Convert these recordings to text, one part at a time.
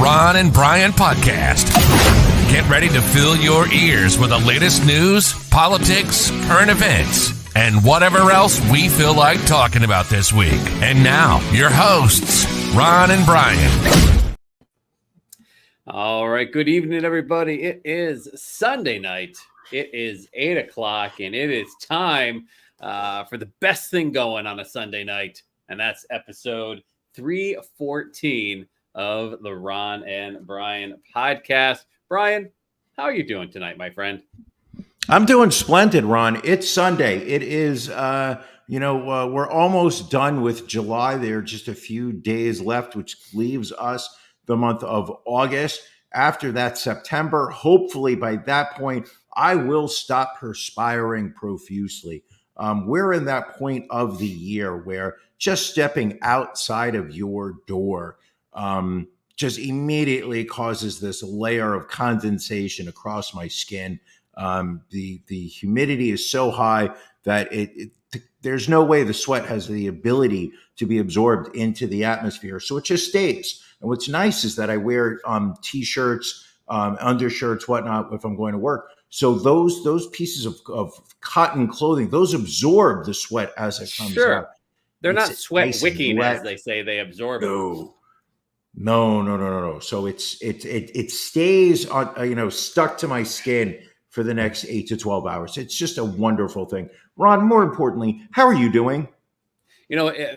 Ron and Brian Podcast. Get ready to fill your ears with the latest news, politics, current events, and whatever else we feel like talking about this week. And now, your hosts, Ron and Brian. All right. Good evening, everybody. It is Sunday night. It is 8 o'clock, and it is time for the best thing going on a Sunday night, and that's episode 314 of the Ron and Brian Podcast. Brian, how are you doing tonight, my friend? I'm doing splendid, Ron. It's Sunday. It is, we're almost done with July. There are just a few days left, which leaves us the month of August. After that, September. Hopefully, by that point, I will stop perspiring profusely. We're in that point of the year where just stepping outside of your door just immediately causes this layer of condensation across my skin. The humidity is so high that there's no way the sweat has the ability to be absorbed into the atmosphere. So it just stays. And what's nice is that I wear t-shirts, undershirts, whatnot, if I'm going to work. So those pieces of cotton clothing, those absorb the sweat as it comes out. They're not sweat wicking, as they say. They absorb it. No. So it stays on, stuck to my skin for the next 8 to 12 hours. It's just a wonderful thing. Ron, more importantly, how are you doing?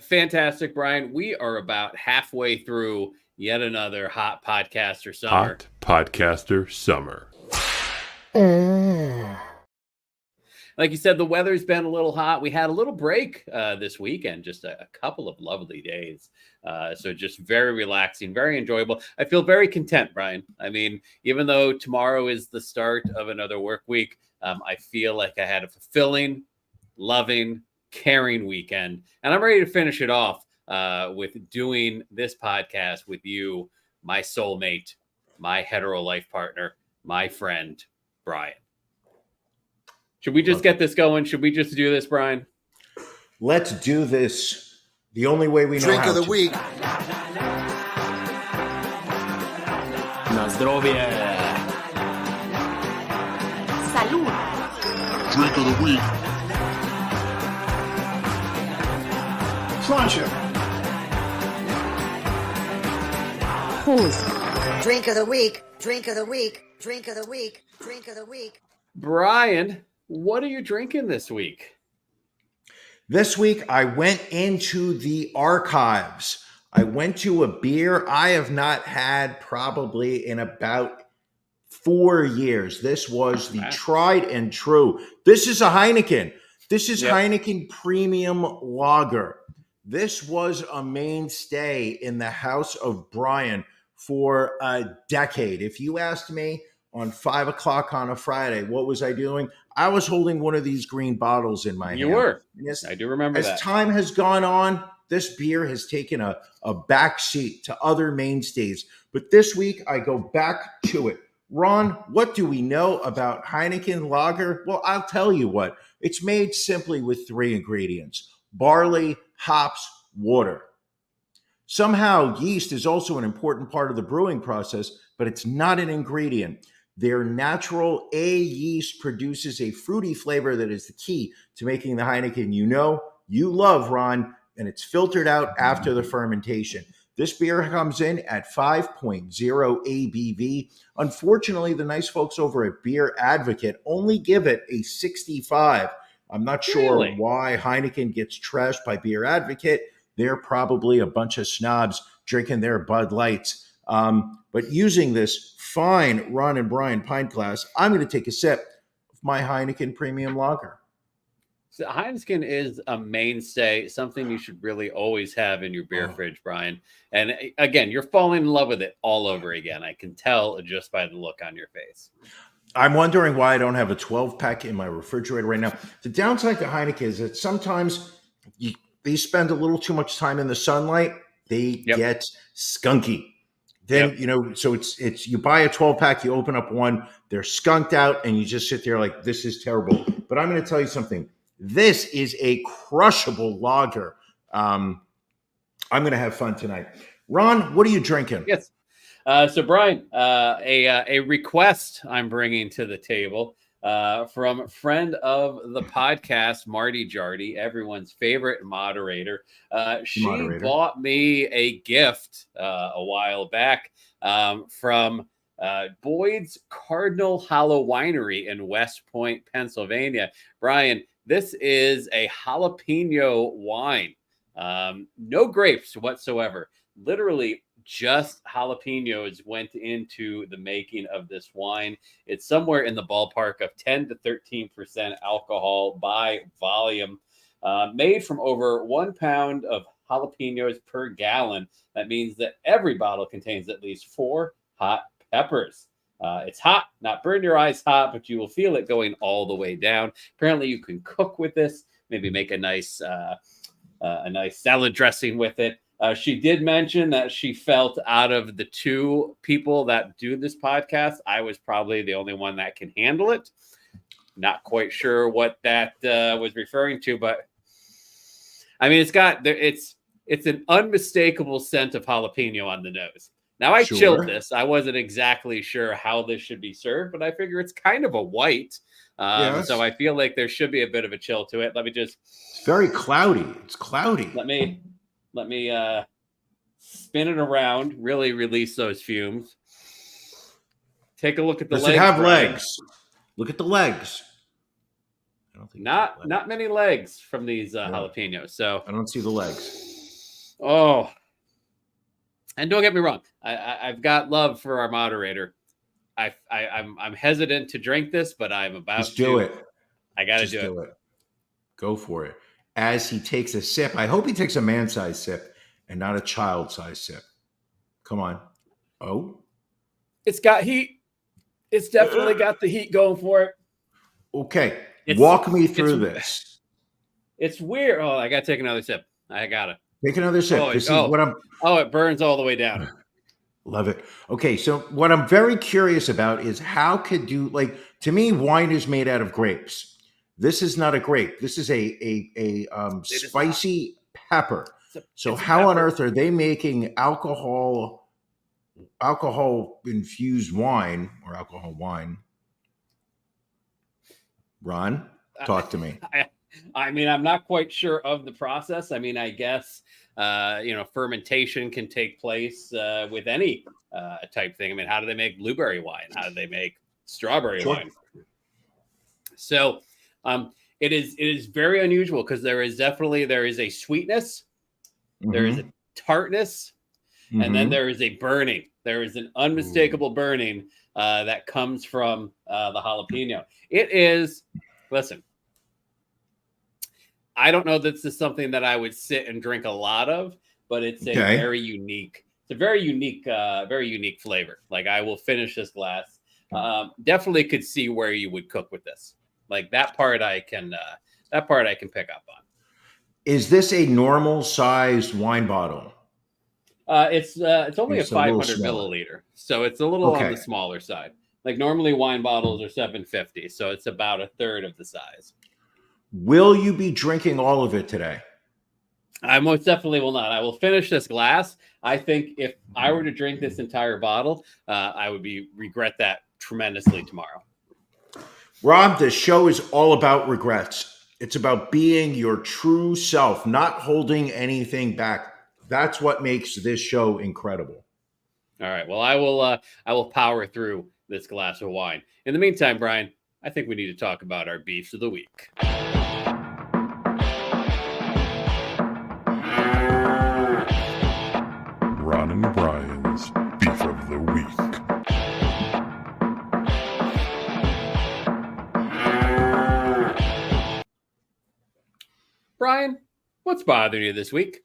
Fantastic, Brian. We are about halfway through yet another hot podcaster summer. Hot podcaster summer. Like you said, the weather's been a little hot. We had a little break this weekend, just a couple of lovely days. So just very relaxing, very enjoyable. I feel very content, Brian. I mean, even though tomorrow is the start of another work week, I feel like I had a fulfilling, loving, caring weekend. And I'm ready to finish it off with doing this podcast with you, my soulmate, my hetero life partner, my friend, Brian. Should we just get this going? Should we just do this, Brian? Let's do this the only way we know Drink how of the to. week. Na zdrowie. Salud. Drink of the week. Sláinte. Prost. Drink of the week. Drink of the week. Drink of the week. Drink of the week. Brian, what are you drinking this week? This week, I went into the archives. I went to a beer I have not had probably in about 4 years. This was the tried and true. This is a Heineken. This is Heineken Premium Lager. This was a mainstay in the house of Brian for a decade. If you asked me on 5 o'clock on a Friday, what was I doing? I was holding one of these green bottles in my hand. You were. Yes, I do remember that. As time has gone on, this beer has taken a back seat to other mainstays. But this week, I go back to it. Ron, what do we know about Heineken Lager? Well, I'll tell you what. It's made simply with 3 ingredients: barley, hops, water. Somehow, yeast is also an important part of the brewing process, but it's not an ingredient. Their natural A yeast produces a fruity flavor that is the key to making the Heineken you love, Ron, and it's filtered out after the fermentation. This beer comes in at 5.0 ABV. Unfortunately, the nice folks over at Beer Advocate only give it a 65. I'm not sure why Heineken gets trashed by Beer Advocate. They're probably a bunch of snobs drinking their Bud Lights. But using this fine Ron and Brian pint glass, I'm going to take a sip of my Heineken Premium Lager. So Heineken is a mainstay, something you should really always have in your beer fridge, Brian. And again, you're falling in love with it all over again. I can tell just by the look on your face. I'm wondering why I don't have a 12-pack in my refrigerator right now. The downside to Heineken is that sometimes they spend a little too much time in the sunlight. They get skunky. Then, so it's you buy a 12-pack, you open up one, they're skunked out, and you just sit there like, this is terrible. But I'm going to tell you something. This is a crushable lager. I'm going to have fun tonight. Ron, what are you drinking? Yes. So Brian, a request I'm bringing to the table from friend of the podcast, Marty Jardy, everyone's favorite moderator. She Moderator. bought me a gift a while back from Boyd's Cardinal Hollow Winery in West Point, Pennsylvania. Brian, this is a jalapeno wine. No grapes whatsoever. Literally just jalapenos went into the making of this wine. It's somewhere in the ballpark of 10 to 13% alcohol by volume. Made from over 1 pound of jalapenos per gallon. That means that every bottle contains at least 4 hot peppers. It's hot, not burn your eyes hot, but you will feel it going all the way down. Apparently, you can cook with this. Maybe make a nice salad dressing with it. She did mention that she felt out of the 2 people that do this podcast, I was probably the only one that can handle it. Not quite sure what that was referring to, but I mean, it's an unmistakable scent of jalapeno on the nose. Now, I chilled this. I wasn't exactly sure how this should be served, but I figure it's kind of a white. So I feel like there should be a bit of a chill to it. Let me just... It's very cloudy. It's cloudy. Let me spin it around, really release those fumes. Take a look at the Does legs. it have Brian. legs? Look at the legs. I don't think Not many legs from these jalapenos. So I don't see the legs. Oh, and don't get me wrong, I've got love for our moderator. I'm hesitant to drink this, but I'm about Just do it. I got to Just do it. Go for it. As he takes a sip, I hope he takes a man-sized sip and not a child-sized sip. Come on. Oh, It's got heat. It's definitely got the heat going for it. okay. Walk me through this. It's weird. Oh, I got to take another sip. I got to. Take another sip. It burns all the way down. Love it. Okay, so what I'm very curious about is how could you, like, to me, wine is made out of grapes. This is not a grape. This is a spicy pepper. So how on earth are they making alcohol infused wine or alcohol wine? Ron, talk to me. I mean, I'm not quite sure of the process. I mean, I guess, fermentation can take place with any type thing. I mean, how do they make blueberry wine? How do they make strawberry wine? So it is very unusual because there is a sweetness, there is a tartness, and then there is a burning. There is an unmistakable burning that comes from the jalapeno. It is, listen, I don't know that this is something that I would sit and drink a lot of, but it's a very unique flavor. Like, I will finish this glass. Definitely could see where you would cook with this. Like, that part I can pick up on. Is this a normal sized wine bottle? It's only a 500 milliliter, so it's a little on the smaller side. Like, normally wine bottles are 750, so it's about a third of the size. Will you be drinking all of it today? I most definitely will not. I will finish this glass. I think if I were to drink this entire bottle, I would regret that tremendously tomorrow. Rob, the show is all about regrets. It's about being your true self, not holding anything back. That's what makes this show incredible. All right. Well, I will power through this glass of wine. In the meantime, Brian, I think we need to talk about our beefs of the week. Ron and Brian's Beef of the Week. Brian, what's bothering you this week?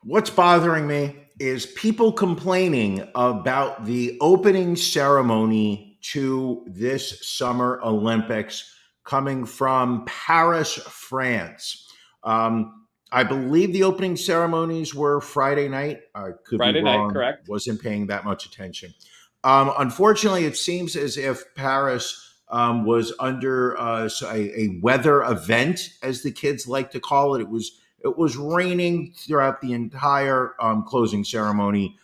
What's bothering me is people complaining about the opening ceremony to this Summer Olympics coming from Paris, France. I believe the opening ceremonies were Friday night. I could Friday be wrong. night, correct. Wasn't paying that much attention. Unfortunately, it seems as if Paris was under a weather event, as the kids like to call it. It was raining throughout the entire closing ceremony.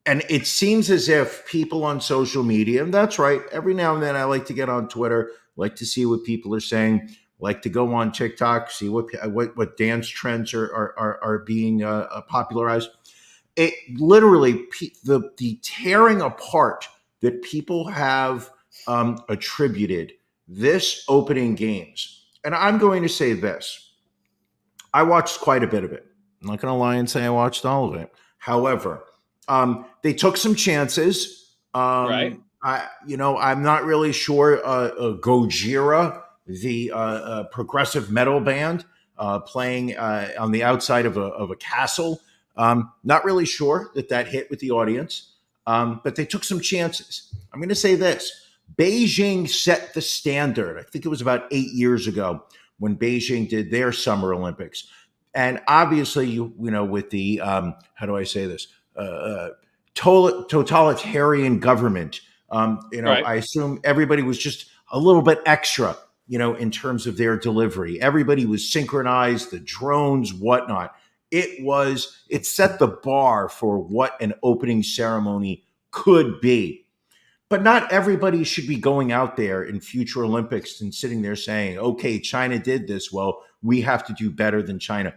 And it seems as if people on social media, and that's right, every now and then I like to get on Twitter, like to see what people are saying, like to go on TikTok, see what dance trends are being popularized. It literally the tearing apart that people have attributed this opening games. And I'm going to say this: I watched quite a bit of it. I'm not going to lie and say I watched all of it. However, they took some chances. Right. I'm not really sure. Gojira, the progressive metal band, playing on the outside of a castle. Not really sure that hit with the audience, but they took some chances. I'm going to say this: Beijing set the standard. I think it was about 8 years ago when Beijing did their Summer Olympics. And obviously, with the how do I say this? Totalitarian government. Right. I assume everybody was just a little bit extra, in terms of their delivery. Everybody was synchronized, the drones, whatnot. It set the bar for what an opening ceremony could be. But not everybody should be going out there in future Olympics and sitting there saying, okay, China did this. Well, we have to do better than China.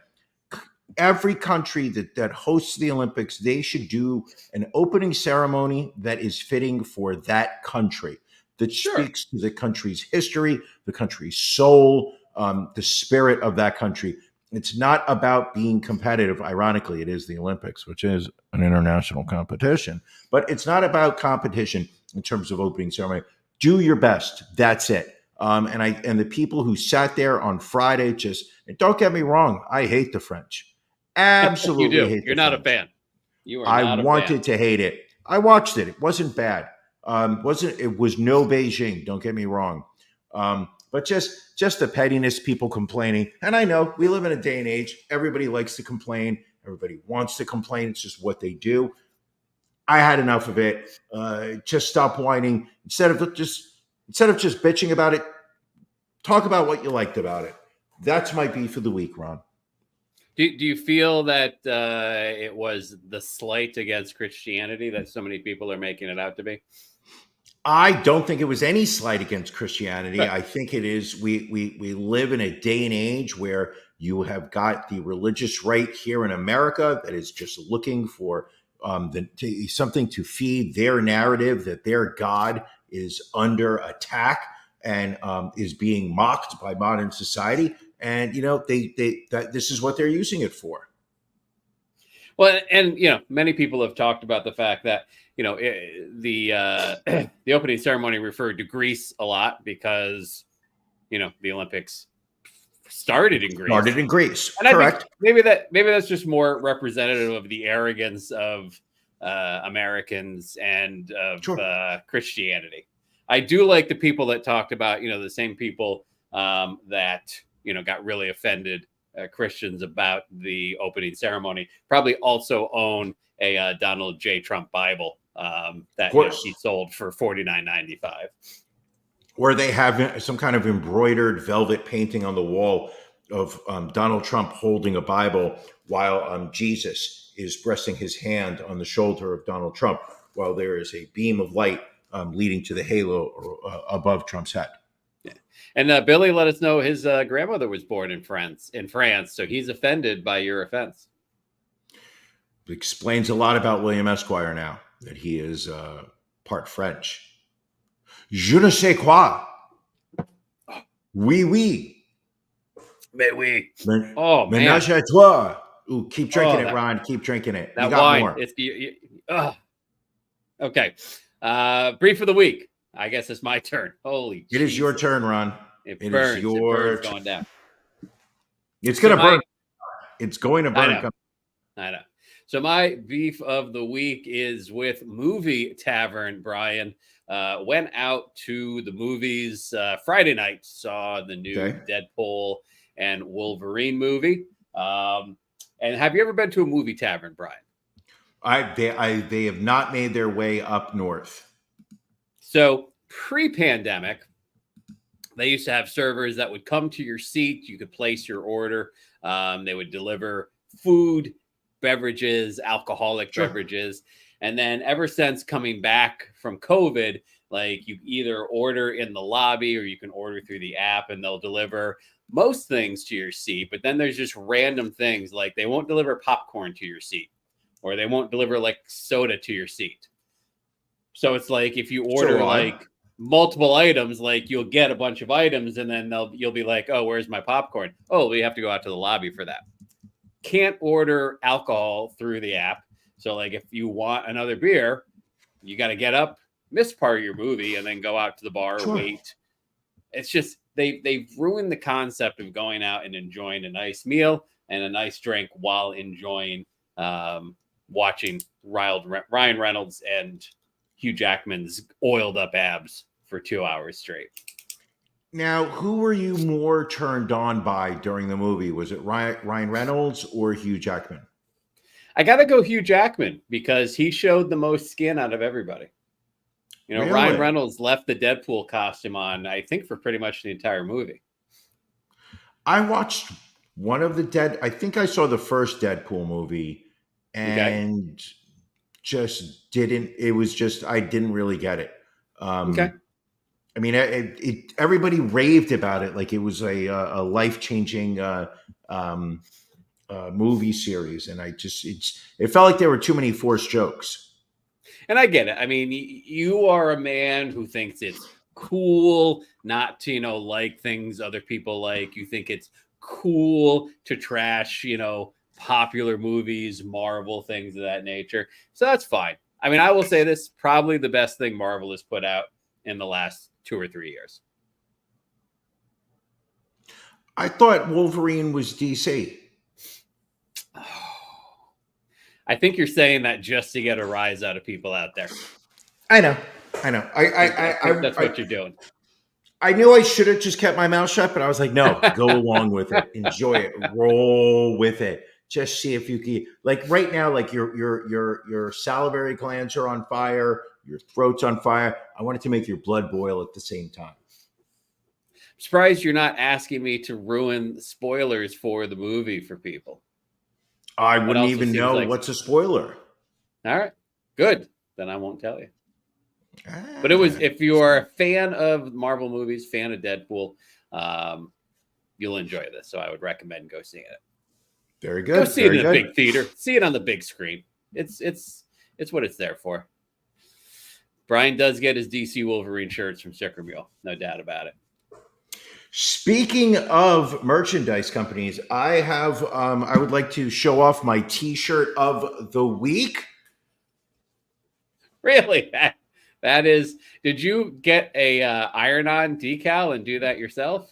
Every country that hosts the Olympics, they should do an opening ceremony that is fitting for that country, that speaks to the country's history, the country's soul, the spirit of that country. It's not about being competitive. Ironically, it is the Olympics, which is an international competition, but it's not about competition in terms of opening ceremony. Do your best. That's it. And the people who sat there on Friday and don't get me wrong, I hate the French. Absolutely You do. hate You're the not French. a fan. You are I not a wanted fan. to hate it. I watched it. It wasn't bad. It was no Beijing. Don't get me wrong. But just the pettiness, people complaining. And I know we live in a day and age. Everybody likes to complain. Everybody wants to complain. It's just what they do. I had enough of it. Just stop whining. Instead of just bitching about it, talk about what you liked about it. That's my beef of the week, Ron. Do you feel that it was the slight against Christianity that so many people are making it out to be? I don't think it was any slight against Christianity. Right. I think it is. We live in a day and age where you have got the religious right here in America that is just looking for something to feed their narrative that their God is under attack and is being mocked by modern society. And this is what they're using it for. Well, and many people have talked about the fact that the opening ceremony referred to Greece a lot because the Olympics started in Greece. And correct. I think maybe that's just more representative of the arrogance of Americans and of Christianity. I do like the people that talked about the same people that got really offended Christians about the opening ceremony probably also own a Donald J. Trump Bible that he sold for $49.95. Or they have some kind of embroidered velvet painting on the wall of Donald Trump holding a Bible while Jesus is resting his hand on the shoulder of Donald Trump while there is a beam of light leading to the halo above Trump's head. Yeah. And Billy let us know his grandmother was born in France, so he's offended by your offense. It explains a lot about William Esquire now, that he is part French. Je ne sais quoi. Oui, oui. Mais oui. Oh, man. Ménage à toi. Ooh, keep drinking it, Ron. Keep drinking it. That you got wine. More. Okay. Brief of the week. I guess it's my turn. Holy It is your turn, Ron. It burns. It burns going down. It's going to burn. It's going to burn. I know. So my beef of the week is with Movie Tavern, Brian. Went out to the movies Friday night, saw the new Deadpool and Wolverine movie. And have you ever been to a Movie Tavern, Brian? They have not made their way up north. So pre-pandemic, they used to have servers that would come to your seat. You could place your order. They would deliver food, beverages, alcoholic beverages. And then ever since coming back from COVID, like you either order in the lobby or you can order through the app and they'll deliver most things to your seat. But then there's just random things like they won't deliver popcorn to your seat or they won't deliver like soda to your seat. So it's like if you order like multiple items, like you'll get a bunch of items and then you'll be like, oh, where's my popcorn? Oh, we have to go out to the lobby for that. Can't order alcohol through the app. So like if you want another beer, you got to get up, miss part of your movie, and then go out to the bar, wait. It's just they've ruined the concept of going out and enjoying a nice meal and a nice drink while enjoying watching Ryan Reynolds and Hugh Jackman's oiled up abs for 2 hours straight. Now, who were you more turned on by during the movie? Was it Ryan Reynolds or Hugh Jackman? I got to go Hugh Jackman because he showed the most skin out of everybody. You know, Really? Ryan Reynolds left the Deadpool costume on, I think, for pretty much the entire movie. I watched one of I think I saw the first Deadpool movie and just didn't, I didn't really get it. Okay. I mean, everybody raved about it like it was a life-changing movie series, and it felt like there were too many forced jokes. And I get it. I mean, you are a man who thinks it's cool not to, like things other people like. You think it's cool to trash, popular movies, Marvel, things of that nature. So that's fine. I mean, I will say this, probably the best thing Marvel has put out in the last 2 or 3 years. I thought Wolverine was DC. I think you're saying that just to get a rise out of people out there. I know. That's what you're doing. I knew I should have just kept my mouth shut, but I was like, no, go along with it. Enjoy it. Roll with it. Just see if you can, like right now, like your salivary glands are on fire, your throat's on fire. I wanted to make your blood boil at the same time. I'm surprised you're not asking me to ruin spoilers for the movie for people. I wouldn't even seems know like- what's a spoiler. All right, good. Then I won't tell you. But it was, if you are a fan of Marvel movies, fan of Deadpool, you'll enjoy this. So I would recommend go seeing it. Very good. Go see it very in a good. big theater. See it on the big screen. It's what it's there for. Brian does get his DC Wolverine shirts from Sticker Mule, no doubt about it. Speaking of merchandise companies, I have I would like to show off my T-shirt of the week. Really? That is, did you get a iron-on decal and do that yourself?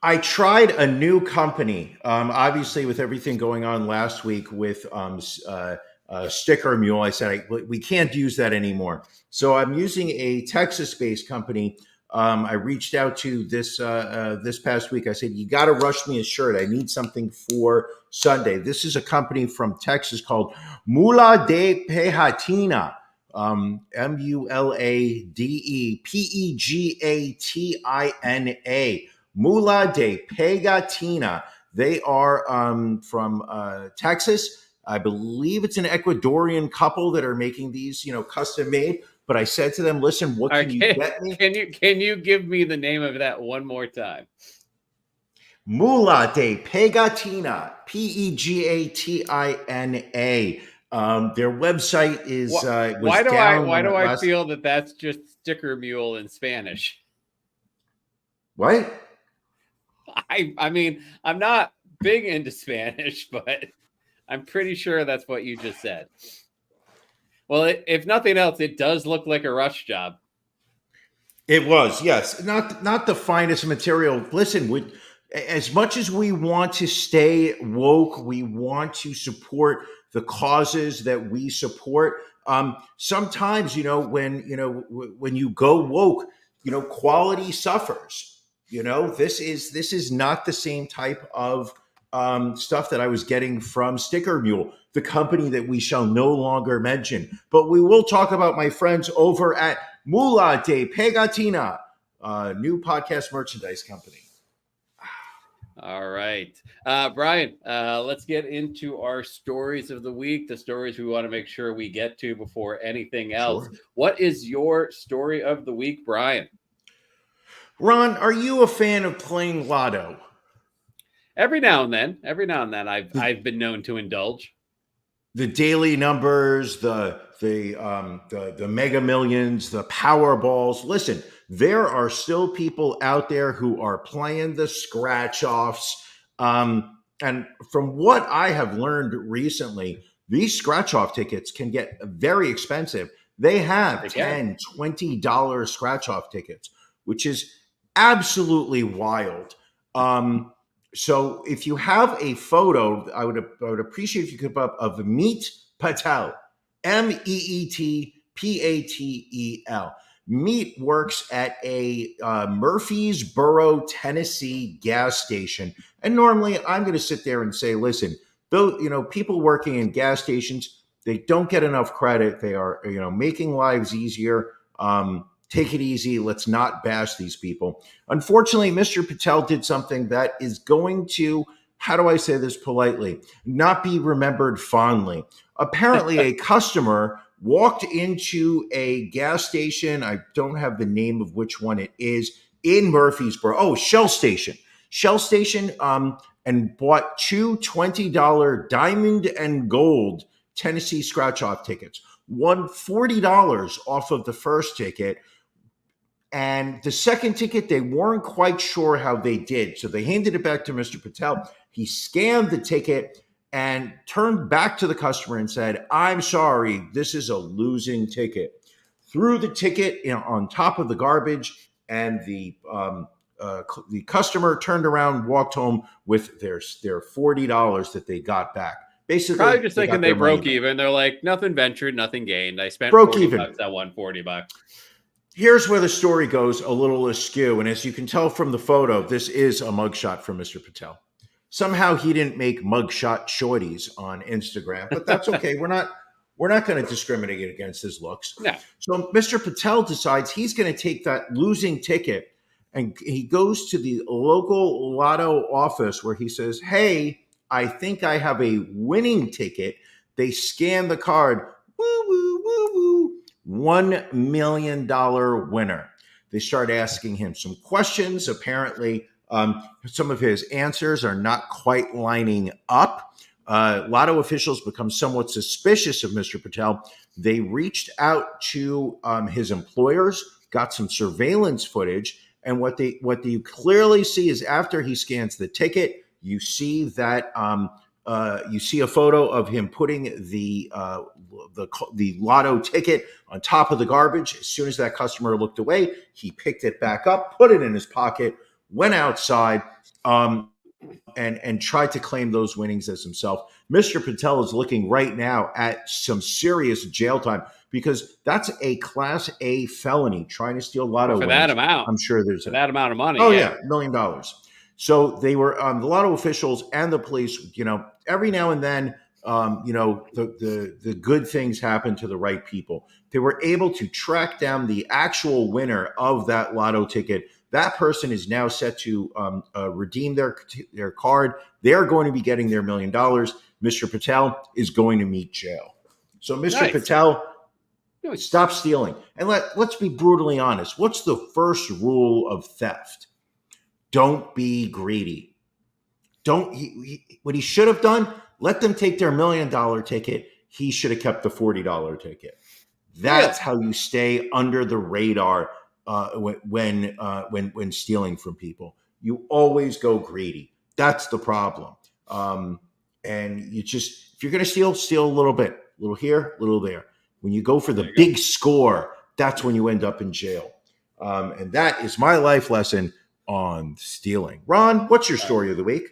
I tried a new company. Obviously, with everything going on last week with Sticker Mule, I said we can't use that anymore. So I'm using a Texas-based company. I reached out to this past week. I said, you got to rush me a shirt. I need something for Sunday. This is a company from Texas called Mula de Pegatina. MULADEPEGATINA. Mula de Pegatina. They are from Texas. I believe it's an Ecuadorian couple that are making these, custom made. But I said to them, listen, what can you get me? Can you give me the name of that one more time? Mula de Pegatina, PEGATINA. Their website is why do I feel that that's just Sticker Mule in Spanish? What? I mean, I'm not big into Spanish, but I'm pretty sure that's what you just said. Well, if nothing else, it does look like a rush job. It was, yes. Not the finest material. Listen, as much as we want to stay woke, we want to support the causes that we support. Sometimes, when you go woke, quality suffers. This is not the same type of stuff that I was getting from Sticker Mule, the company that we shall no longer mention. But we will talk about my friends over at Mula de Pegatina, new podcast merchandise company. All right. Brian, let's get into our stories of the week, the stories we want to make sure we get to before anything else. Sure. What is your story of the week, Brian? Ron, are you a fan of playing lotto? Every now and then, I've been known to indulge. The daily numbers, the Mega Millions, the Powerballs. Listen, there are still people out there who are playing the scratch offs. And from what I have learned recently, these scratch off tickets can get very expensive. They have $10, $20 scratch off tickets, which is absolutely wild. So if you have a photo, I would appreciate if you could put up of Meet Patel, Meetpatel. Meet works at a Murfreesboro, Tennessee gas station. And normally I'm going to sit there and say, listen, though, people working in gas stations, they don't get enough credit. They are, making lives easier. Take it easy. Let's not bash these people. Unfortunately, Mr. Patel did something that is going to, how do I say this politely, not be remembered fondly. Apparently, a customer walked into a gas station. I don't have the name of which one it is in Murfreesboro. Oh, Shell Station, and bought two $20 diamond and gold Tennessee scratch-off tickets. Won $40 off of the first ticket. And the second ticket, they weren't quite sure how they did. So they handed it back to Mr. Patel. He scanned the ticket and turned back to the customer and said, I'm sorry, this is a losing ticket. Threw the ticket on top of the garbage, and the customer turned around, walked home with their $40 that they got back. Basically, probably just thinking they broke even. They're like, nothing ventured, nothing gained. I spent broke $40 even. I won $40. Here's where the story goes a little askew. And as you can tell from the photo, this is a mugshot from Mr. Patel. Somehow he didn't make mugshot shorties on Instagram, but that's okay. We're not going to discriminate against his looks. No. So Mr. Patel decides he's going to take that losing ticket, and he goes to the local lotto office where he says, hey, I think I have a winning ticket. They scan the card. Woo, woo, woo, woo. $1 million winner. They start asking him some questions. Apparently, some of his answers are not quite lining up. Lotto officials become somewhat suspicious of Mr. Patel. They reached out to his employers, got some surveillance footage, and what you clearly see is after he scans the ticket, you see that you see a photo of him putting the lotto ticket on top of the garbage. As soon as that customer looked away, he picked it back up, put it in his pocket, went outside, and tried to claim those winnings as himself. Mr. Patel is looking right now at some serious jail time because that's a Class A felony, trying to steal lotto winnings. For that amount. I'm sure there's that amount of money. Oh, yeah, $1 million. So they were the lotto officials and the police, every now and then, the good things happen to the right people. They were able to track down the actual winner of that lotto ticket. That person is now set to redeem their card. They're going to be getting their $1 million. Mr. Patel is going to meet jail. So Mr. Patel, stop stealing. And let's be brutally honest. What's the first rule of theft? Don't be greedy. What he should have done, let them take their $1 million ticket. He should have kept the $40 ticket. That's how you stay under the radar when stealing from people. You always go greedy. That's the problem. And if you're going to steal a little bit, a little here, a little there. When you go for the big score, that's when you end up in jail. And that is my life lesson on stealing. Ron, what's your story of the week?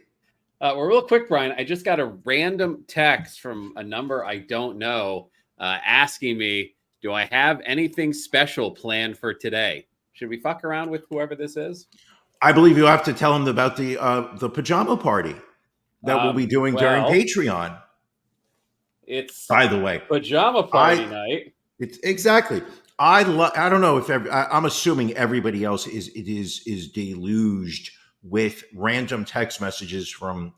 Well, real quick, Brian, I just got a random text from a number I don't know asking me, do I have anything special planned for today? Should we fuck around with whoever this is? I believe you have to tell him about the pajama party that we'll be doing during Patreon. It's, by the way, pajama party night. It's exactly. I don't know if I'm assuming everybody else is deluged with random text messages from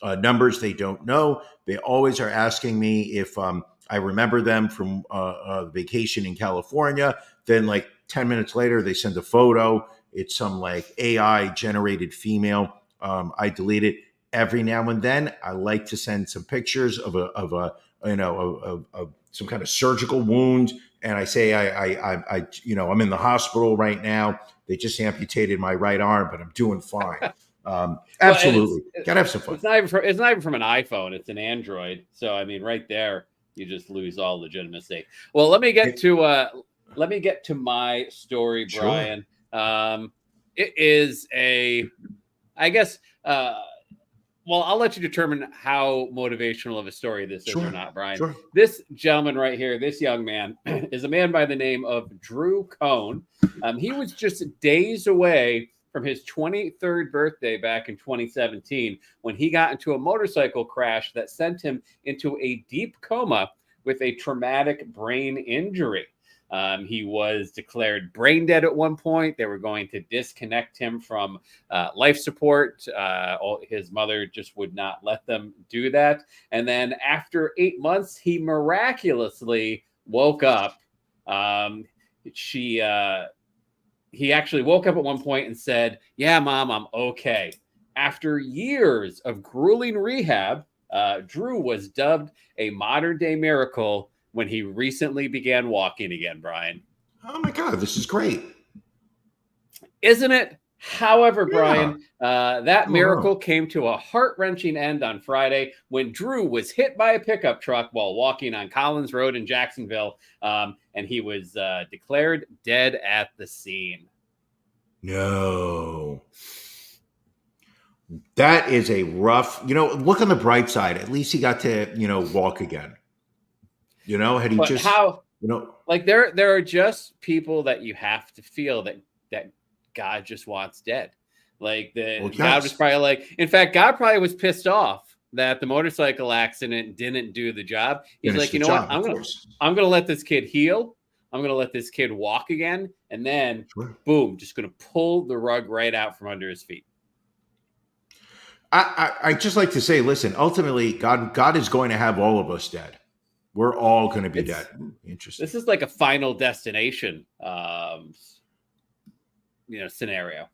numbers they don't know. They always are asking me if I remember them from a vacation in California. Then like 10 minutes later, they send a photo. It's some like AI generated female. I delete it. Every now and then, I like to send some pictures of some kind of surgical wound, and I say I'm in the hospital right now. They just amputated my right arm, but I'm doing fine. Absolutely, gotta have some fun. It's not even from an iPhone; it's an Android. So I mean, right there, you just lose all legitimacy. Well, let me get to my story, Brian. Sure. It is I guess. Well, I'll let you determine how motivational of a story this is or not, Brian. Sure. This gentleman right here, this young man, is a man by the name of Drew Cohn. He was just days away from his 23rd birthday back in 2017 when he got into a motorcycle crash that sent him into a deep coma with a traumatic brain injury. He was declared brain dead at one point. They were going to disconnect him from life support. His mother just would not let them do that. And then after 8 months, he miraculously woke up. He actually woke up at one point and said, "Yeah, Mom, I'm okay." After years of grueling rehab, Drew was dubbed a modern day miracle when he recently began walking again, Brian. Oh my God, this is great. Isn't it? However, Brian, that miracle came to a heart-wrenching end on Friday when Drew was hit by a pickup truck while walking on Collins Road in Jacksonville, and he was declared dead at the scene. No. That is a rough, look on the bright side. At least he got to, walk again. Had he like there are just people that you have to feel that God just wants dead. Like God was probably like, in fact, God probably was pissed off that the motorcycle accident didn't do the job. He's like, what? I'm gonna let this kid heal. I'm gonna let this kid walk again, and then boom, just gonna pull the rug right out from under his feet. I just like to say, listen, ultimately, God is going to have all of us dead. We're all going to be dead. Interesting. This is like a Final Destination, scenario.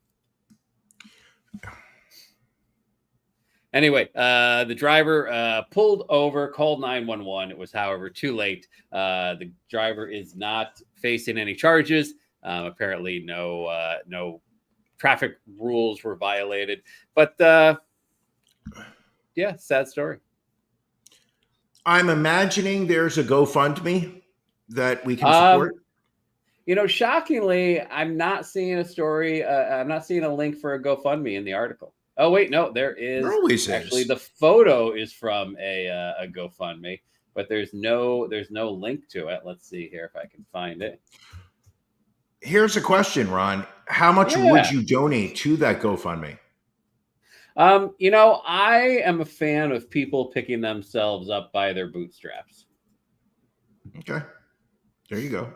Anyway, the driver pulled over, called 911. It was, however, too late. The driver is not facing any charges. Apparently, no traffic rules were violated. But yeah, sad story. I'm imagining there's a GoFundMe that we can support. Shockingly, I'm not seeing a story. I'm not seeing a link for a GoFundMe in the article. Oh, wait, no, there is. There always actually is. The photo is from a GoFundMe, but there's no link to it. Let's see here if I can find it. Here's a question, Ron. How much would you donate to that GoFundMe? I am a fan of people picking themselves up by their bootstraps. Okay, there you go.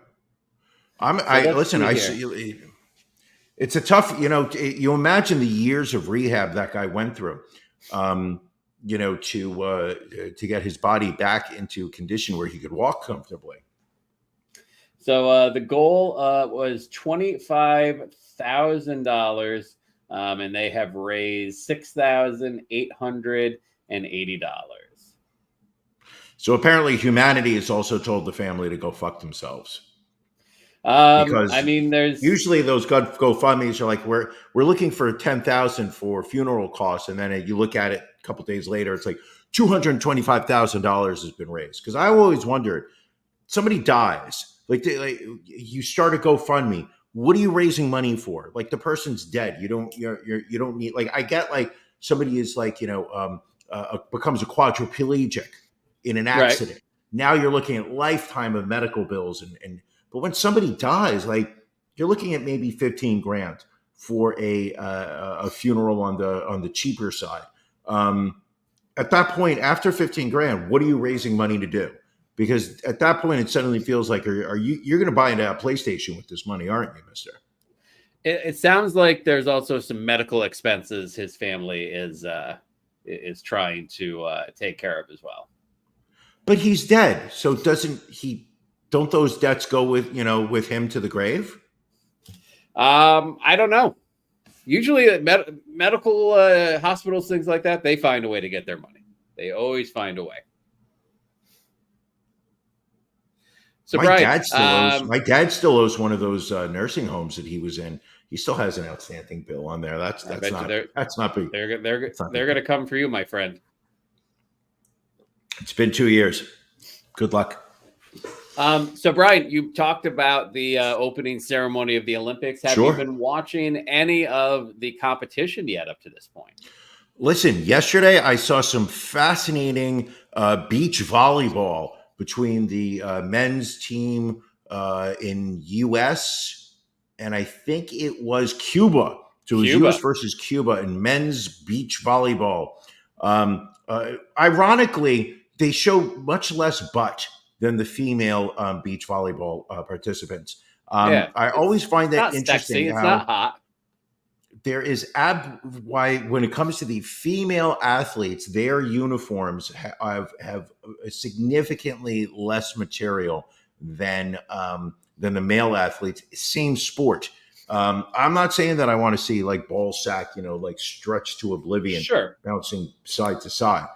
It's a tough, you imagine the years of rehab that guy went through, to get his body back into condition where he could walk comfortably. So the goal was $25,000. And they have raised $6,880. So apparently humanity has also told the family to go fuck themselves. Because there's usually those GoFundMes are like, we're looking for $10,000 for funeral costs. And then you look at it a couple days later, it's like $225,000 has been raised. Because I always wondered, somebody dies, like you start a GoFundMe. What are you raising money for? Like the person's dead. You don't need, like, I get like somebody is like, becomes a quadriplegic in an accident. Right. Now you're looking at lifetime of medical bills. But when somebody dies, like you're looking at maybe $15,000 for a funeral on the cheaper side. At that point, after $15,000, what are you raising money to do? Because at that point, it suddenly feels like, you're going to buy into a PlayStation with this money, aren't you, mister? It sounds like there's also some medical expenses his family is trying to take care of as well. But he's dead, so don't those debts go with him to the grave? I don't know. Usually, medical hospitals, things like that, they find a way to get their money. They always find a way. So, my Brian, dad still owes one of those nursing homes that he was in. He still has an outstanding bill on there. That's not big. They're going to come for you, my friend. It's been 2 years. Good luck. So, Brian, you talked about the opening ceremony of the Olympics. Have you been watching any of the competition yet up to this point? Listen, yesterday I saw some fascinating beach volleyball between the men's team in U.S. and I think it was Cuba. So it was U.S. versus Cuba in men's beach volleyball. Ironically, they show much less butt than the female beach volleyball participants. I always find that interesting. Sexy. It's not hot. There is when it comes to the female athletes, their uniforms have significantly less material than the male athletes. Same sport. I'm not saying that I want to see like ball sack, like stretched to oblivion, bouncing side to side.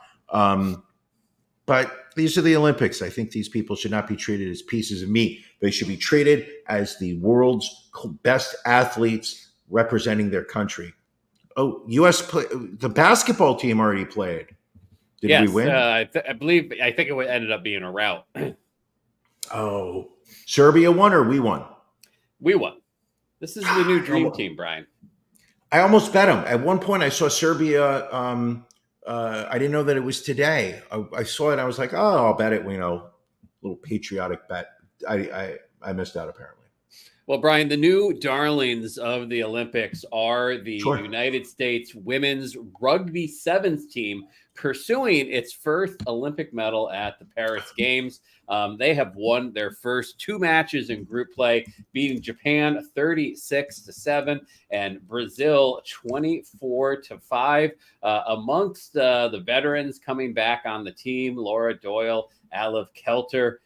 But these are the Olympics. I think these people should not be treated as pieces of meat. They should be treated as the world's best athletes representing their country. Oh, the basketball team already played. Did we win? I think it ended up being a rout. Oh, Serbia won or we won? We won. This is the new dream team, Brian. I almost bet them. At one point, I saw Serbia. I didn't know that it was today. I saw it. I was like, oh, I'll bet it. Little patriotic bet. I missed out apparently. Well, Brian, the new darlings of the Olympics are the United States women's rugby sevens team pursuing its first Olympic medal at the Paris Games. They have won their first 2 matches in group play, beating Japan 36-7 and Brazil 24-5. Amongst the veterans coming back on the team, Laura Doyle, Aliv Kelter,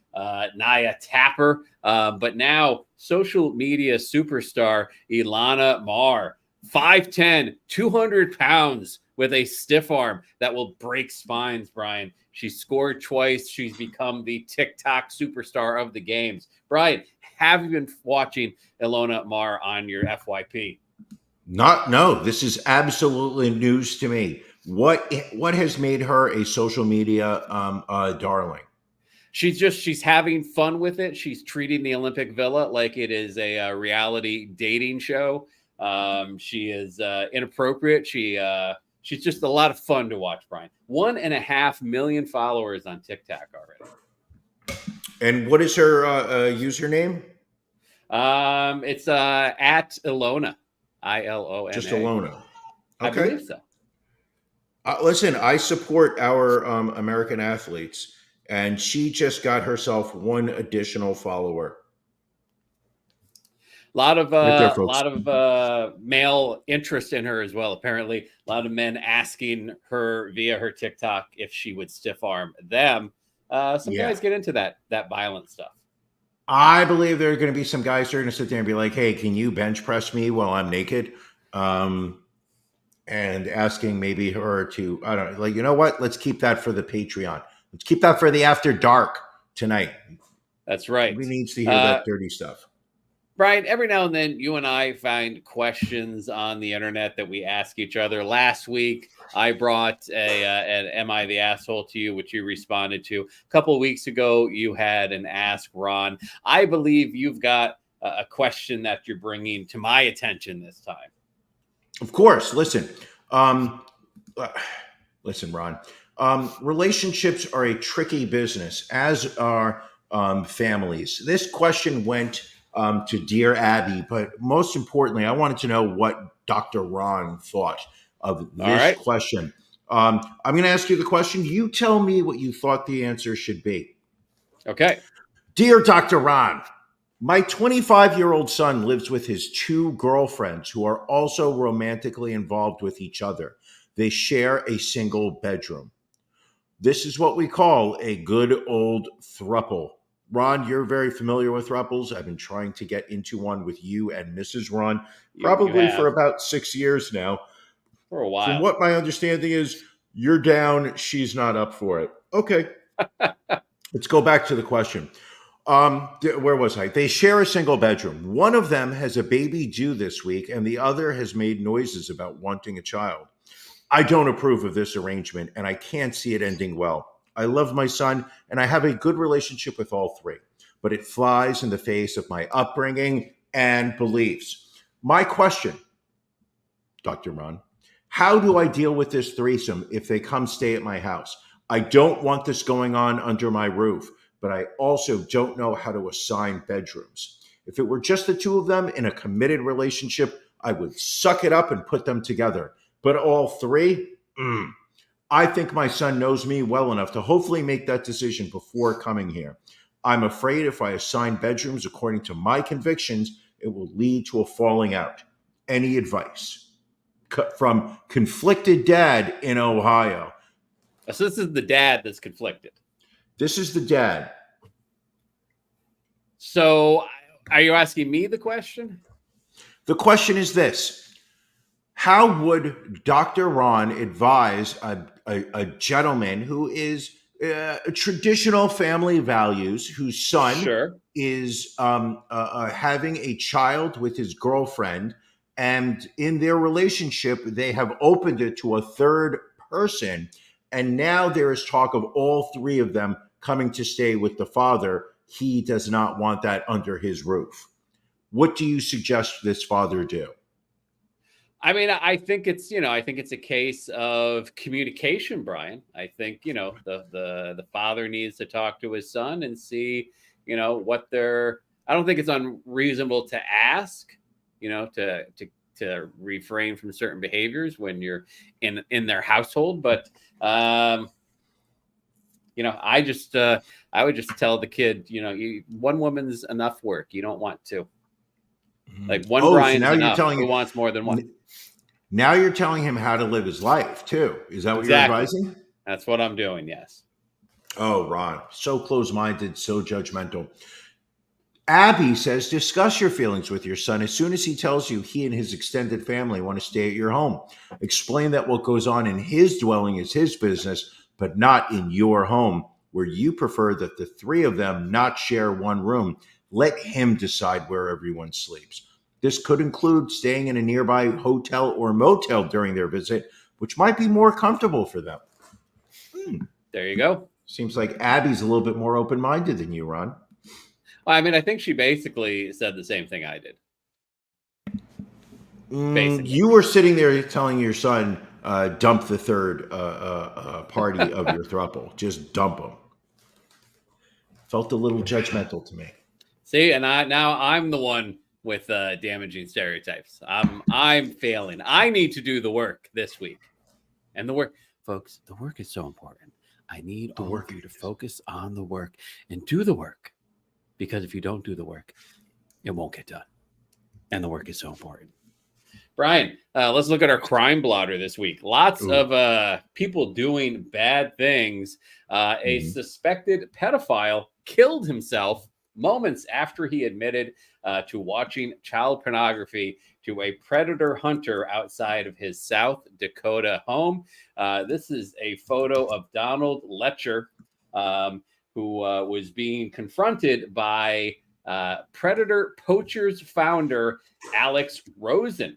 Naya Tapper, but now social media superstar Ilana Mar, 5'10", 200 pounds with a stiff arm that will break spines, Brian. She scored twice. She's become the TikTok superstar of the games. Brian, have you been watching Ilona Mar on your FYP? No, this is absolutely news to me. What has made her a social media darling? She's having fun with it. She's treating the Olympic Villa like it is a reality dating show. She is inappropriate. She's just a lot of fun to watch, Brian. 1.5 million followers on TikTok already. And what is her username? It's at Ilona, Ilona. Just Ilona. Okay. I believe so. Listen, I support our American athletes. And she just got herself 1 additional follower. A lot of male interest in her as well. Apparently, a lot of men asking her via her TikTok if she would stiff arm them. Some guys get into that violent stuff. I believe there are going to be some guys who are going to sit there and be like, "Hey, can you bench press me while I'm naked?" And asking maybe her to, I don't know, like, you know what? Let's keep that for the Patreon. Let's keep that for the after dark tonight. That's right. We need to hear that dirty stuff. Brian, every now and then you and I find questions on the internet that we ask each other. Last week, I brought an Am I the Asshole to you, which you responded to. A couple of weeks ago, you had an Ask Ron. I believe you've got a question that you're bringing to my attention this time. Of course. Listen, Ron. Relationships are a tricky business, as are families. This question went to Dear Abby, but most importantly, I wanted to know what Dr. Ron thought of this question. I'm going to ask you the question. You tell me what you thought the answer should be. Okay. Dear Dr. Ron, My 25-year-old son lives with his two girlfriends who are also romantically involved with each other. They share a single bedroom. This is what we call a good old throuple. Ron, you're very familiar with throuples. I've been trying to get into one with you and Mrs. Ron You probably have for about 6 years now. for a From while. what my understanding is, you're down, she's not up for it. Okay. Let's go back to the question. Where was I? They share a single bedroom. One of them has a baby due this week, and the other has made noises about wanting a child. I don't approve of this arrangement, and I can't see it ending well. I love my son, and I have a good relationship with all three, but it flies in the face of my upbringing and beliefs. My question, Dr. Ron, how do I deal with this threesome if they come stay at my house? I don't want this going on under my roof, but I also don't know how to assign bedrooms. If it were just the two of them in a committed relationship, I would suck it up and put them together. But all three, I think my son knows me well enough to hopefully make that decision before coming here. I'm afraid if I assign bedrooms according to my convictions, it will lead to a falling out. Any advice? From conflicted dad in Ohio. So this is the dad that's conflicted. This is the dad. So are you asking me the question? The question is this. How would Dr. Ron advise a gentleman who is traditional family values, whose son Sure. is having a child with his girlfriend, and in their relationship, they have opened it to a third person, and now there is talk of all three of them coming to stay with the father. He does not want that under his roof. What do you suggest this father do? I mean, I think it's a case of communication, Brian. I think, the father needs to talk to his son and see, what they're. I don't think it's unreasonable to ask, to refrain from certain behaviors when you're in their household. But, I would just tell the kid, one woman's enough work. You don't want two. Like one Brian's so enough. Who wants more than one? Now you're telling him how to live his life too. Is that what you're advising? That's what I'm doing. Yes. Oh, Ron, so close-minded, so judgmental. Abby says, discuss your feelings with your son as soon as he tells you he and his extended family want to stay at your home. Explain that what goes on in his dwelling is his business, but not in your home, where you prefer that the three of them not share one room. Let him decide where everyone sleeps. This could include staying in a nearby hotel or motel during their visit, which might be more comfortable for them. There you go. Seems like Abby's a little bit more open-minded than you, Ron. I mean, I think she basically said the same thing I did. You were sitting there telling your son, dump the third party of your throuple. Just dump them. Felt a little judgmental to me. See, and I'm the one with damaging stereotypes. I'm failing. I need to do the work this week. And the work, folks, the work is so important. I need all of you to focus on the work and do the work. Because if you don't do the work, it won't get done. And the work is so important. Brian, let's look at our crime blotter this week. Lots of people doing bad things. A suspected pedophile killed himself moments after he admitted to watching child pornography to a predator hunter outside of his South Dakota home. This is a photo of Donald Letcher, who was being confronted by Predator Poachers founder Alex Rosen.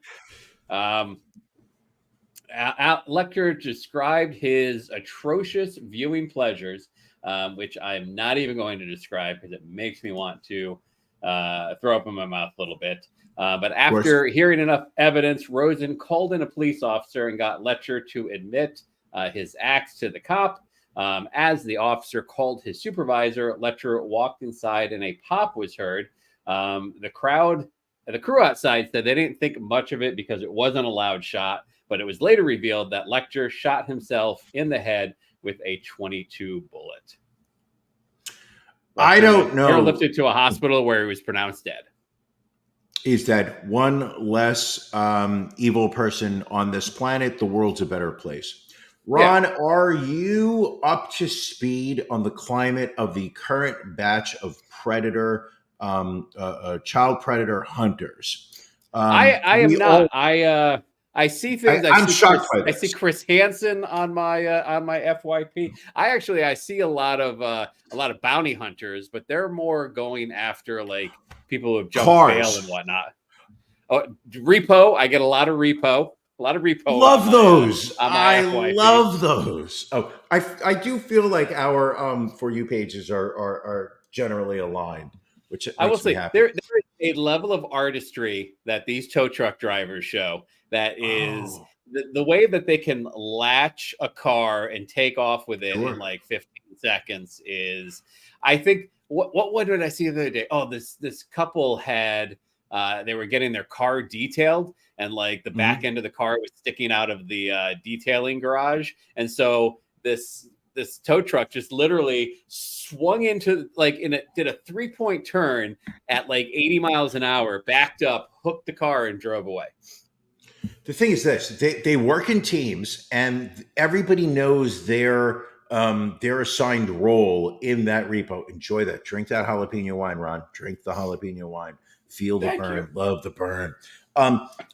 Letcher described his atrocious viewing pleasures, which I'm not even going to describe because it makes me want to throw up in my mouth a little bit. But after hearing enough evidence, Rosen called in a police officer and got Letcher to admit his acts to the cop. As the officer called his supervisor, Letcher walked inside and a pop was heard. The crew outside said they didn't think much of it because it wasn't a loud shot, but it was later revealed that Letcher shot himself in the head with a .22 bullet. I don't know. Airlifted to a hospital where he was pronounced dead. Is that one less evil person on this planet? The world's a better place. Ron, are you up to speed on the climate of the current batch of predator, child predator hunters? I am not. I see things. I'm shocked by this. I see Chris Hansen on my FYP. I see a lot of bounty hunters, but they're more going after like people who have jumped bail and whatnot. Oh, repo. I get a lot of repo. Love those. I FYP. love those. Oh, I do feel like our For You pages are generally aligned, which I will makes me say happy. there is a level of artistry that these tow truck drivers show that is the way that they can latch a car and take off with it in like 15 seconds is, I think, what did I see the other day? Oh, this couple had they were getting their car detailed, and like the back end of the car was sticking out of the detailing garage, and so this tow truck just literally swung into did a 3-point turn at like 80 miles an hour, backed up, hooked the car, and drove away. The thing is this: they work in teams, and everybody knows their assigned role in that repo. Enjoy that. Drink that jalapeno wine, Ron. Drink the jalapeno wine. Feel the burn. Love the burn.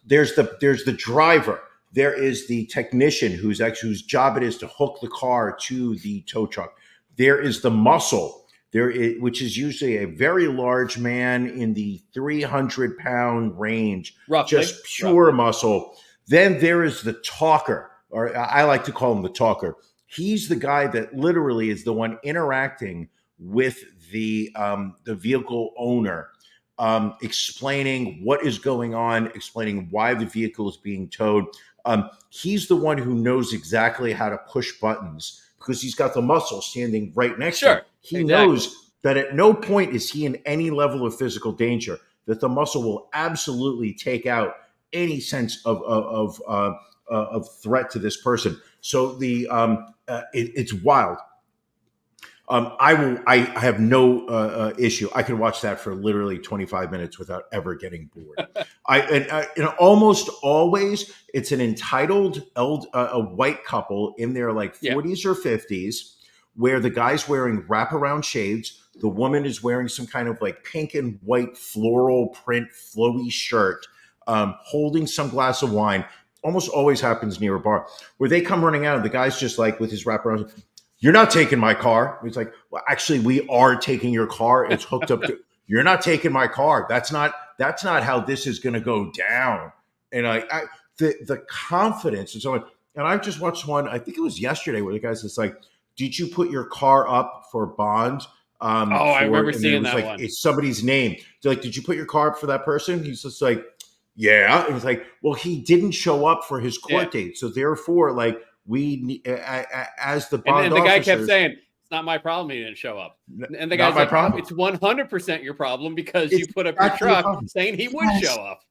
There's the driver. There is the technician whose job it is to hook the car to the tow truck. There is the muscle, which is usually a very large man in the 300-pound range, just pure muscle. Then there is the talker, or I like to call him the talker. He's the guy that literally is the one interacting with the vehicle owner, explaining what is going on, explaining why the vehicle is being towed. He's the one who knows exactly how to push buttons because he's got the muscle standing right next to him. He knows that at no point is he in any level of physical danger, that the muscle will absolutely take out any sense of threat to this person. So it's wild. I have no issue. I can watch that for literally 25 minutes without ever getting bored. And almost always it's an entitled a white couple in their like 40s or 50s, where the guy's wearing wraparound shades. The woman is wearing some kind of like pink and white floral print flowy shirt, holding some glass of wine. Almost always happens near a bar where they come running out and the guy's just like with his wraparound. You're not taking my car. He's like, well, actually, we are taking your car. It's hooked up to. You're not taking my car. That's not how this is going to go down. And the confidence and so on. And I just watched one. I think it was yesterday where the guy's just like, "Did you put your car up for bond?" I remember seeing that one. It's somebody's name. They're like, "Did you put your car up for that person?" He's just like, "Yeah." And he's like, "Well, he didn't show up for his court date, so therefore, like." We, as the bond and the guy kept saying, "It's not my problem. He didn't show up." And the guy's like, "It's 100% your problem because you put up your truck saying he would show up."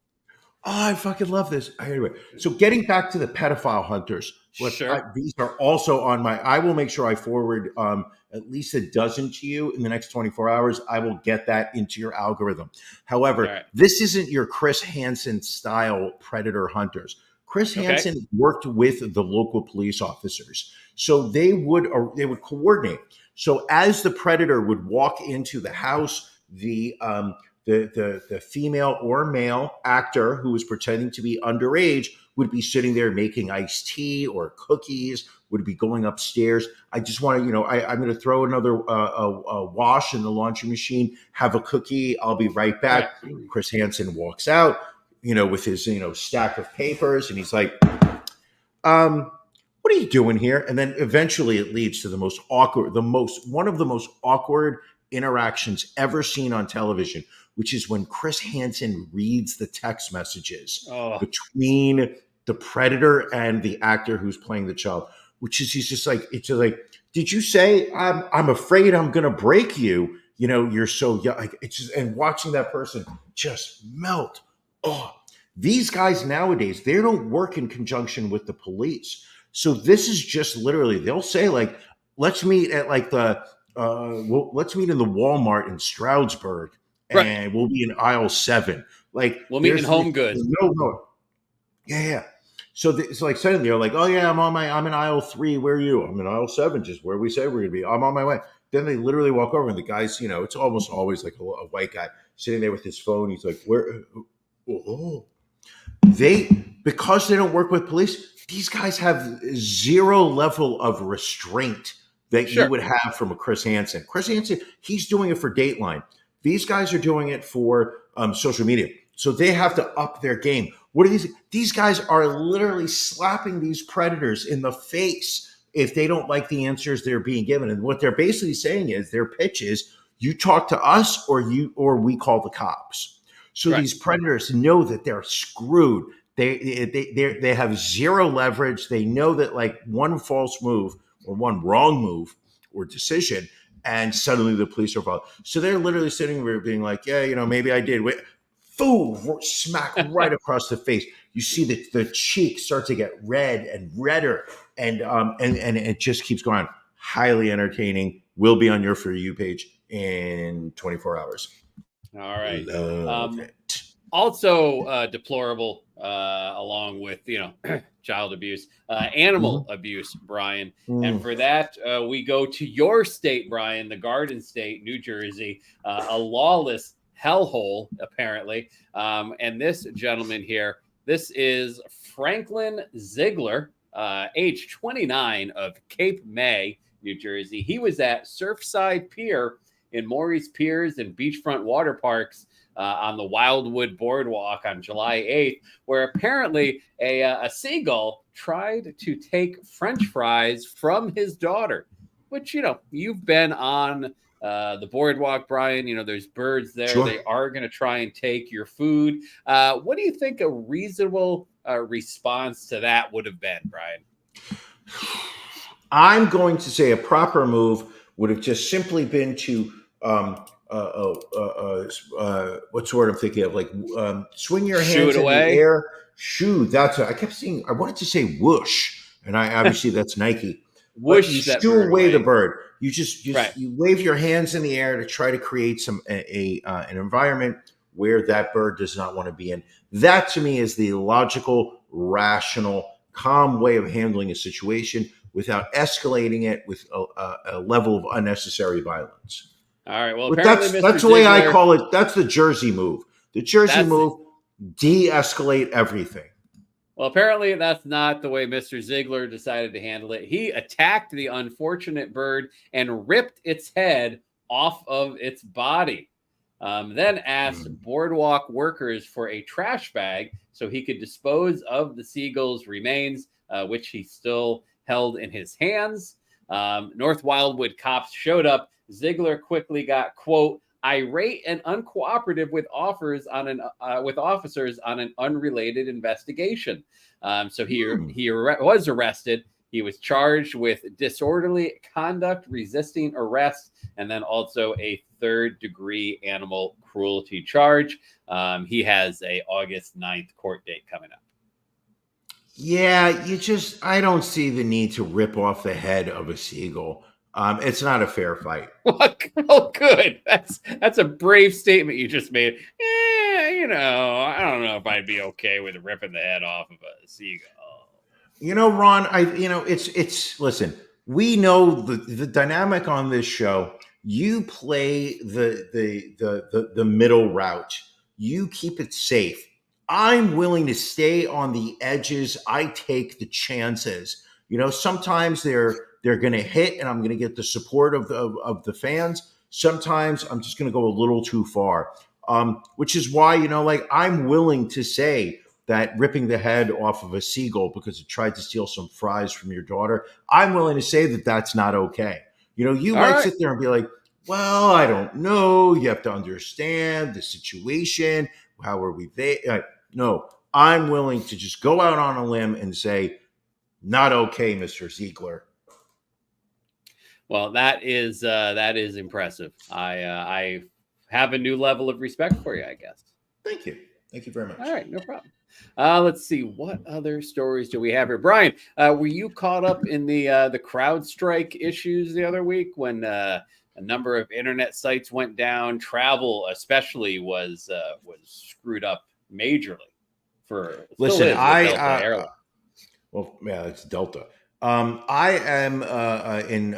Oh, I fucking love this. Anyway, so getting back to the pedophile hunters, these are also on my. I will make sure I forward at least a dozen to you in the next 24 hours. I will get that into your algorithm. However, this isn't your Chris Hansen style predator hunters. Chris Hansen worked with the local police officers, so they would coordinate. So as the predator would walk into the house, the female or male actor who was pretending to be underage would be sitting there making iced tea or cookies, would be going upstairs. I just want to, I'm going to throw another wash in the laundry machine, have a cookie. I'll be right back. Chris Hansen walks out, with his, stack of papers. And he's like, what are you doing here? And then eventually it leads to one of the most awkward interactions ever seen on television, which is when Chris Hansen reads the text messages between the predator and the actor who's playing the child, which is, he's just like, did you say, I'm afraid I'm going to break you? You're so young. Like, it's just, and watching that person just melt. Oh, these guys nowadays, they don't work in conjunction with the police. So this is just literally, they'll say like, let's meet at like the well, let's meet in the Walmart in Stroudsburg, Right. and we'll be in aisle 7. Like We'll meet in there's Home Goods. No. Yeah. So it's like suddenly they're like, oh yeah, I'm in aisle 3. Where are you? I'm in aisle 7, just where we say we're gonna be. I'm on my way. Then they literally walk over, and the guy's, it's almost always like a white guy sitting there with his phone. He's like, where? Oh. Because they don't work with police, these guys have zero level of restraint that Sure. you would have from a Chris Hansen. Chris Hansen, he's doing it for Dateline. These guys are doing it for social media. So they have to up their game. What are these? These guys are literally slapping these predators in the face if they don't like the answers they're being given. And what they're basically saying is their pitch is, you talk to us or we call the cops. So Right. these predators know that they're screwed. They have zero leverage. They know that like one false move or one wrong move or decision, and suddenly the police are involved. So they're literally sitting there being like, yeah, maybe I did. Boom, smack right across the face. You see the cheek start to get red and redder, and it just keeps going. Highly entertaining. Will be on your For You page in 24 hours. All right. Love it. Also deplorable, along with child abuse, animal abuse, Brian. And for that, we go to your state, Brian, the Garden State, New Jersey, a lawless hellhole, apparently. And this gentleman here, this is Franklin Ziegler, age 29, of Cape May, New Jersey. He was at Surfside Pier in Maurice Piers and beachfront water parks on the Wildwood Boardwalk on July 8th, where apparently a seagull tried to take French fries from his daughter, which, you've been on the boardwalk, Brian. There's birds there. Sure. They are going to try and take your food. What do you think a reasonable response to that would have been, Brian? I'm going to say a proper move would have just simply been to what's the word I'm thinking of? Like swing your hands in away? the air. Shoo. I kept saying, I wanted to say whoosh, and I obviously that's Nike. Whoosh But you that shoo bird away away. the bird. You just Right. you wave your hands in the air to try to create an environment where that bird does not want to be in. That to me is the logical, rational, calm way of handling a situation without escalating it with a level of unnecessary violence. All right. Well, But apparently, that's Mr. the way I Ziegler- call it. That's the Jersey move. The Jersey That's- move, de-escalate everything. Well, apparently that's not the way Mr. Ziegler decided to handle it. He attacked the unfortunate bird and ripped its head off of its body. Then asked boardwalk workers for a trash bag so he could dispose of the seagull's remains, which he still held in his hands. North Wildwood cops showed up. Ziegler quickly got, quote, irate and uncooperative with officers on an unrelated investigation. So he was arrested. He was charged with disorderly conduct, resisting arrest, and then also a third-degree animal cruelty charge. He has a August 9th court date coming up. Yeah, I don't see the need to rip off the head of a seagull. It's not a fair fight. Oh, good. That's a brave statement you just made. I don't know if I'd be okay with ripping the head off of a seagull. Ron, listen, we know the dynamic on this show. You play the middle route. You keep it safe. I'm willing to stay on the edges. I take the chances. Sometimes they're going to hit, and I'm going to get the support of the fans. Sometimes I'm just going to go a little too far, which is why I'm willing to say that ripping the head off of a seagull because it tried to steal some fries from your daughter, I'm willing to say that that's not okay. You might sit there and be like, well, I don't know. You have to understand the situation. How are we there? No, I'm willing to just go out on a limb and say, not okay, Mr. Ziegler. Well, that is impressive. I have a new level of respect for you, I guess. Thank you. Thank you very much. All right, no problem. Let's see, what other stories do we have here? Brian, were you caught up in the CrowdStrike issues the other week when A number of internet sites went down. Travel, especially, was screwed up majorly. Listen, Delta Airlines. Well, yeah, it's Delta. I am in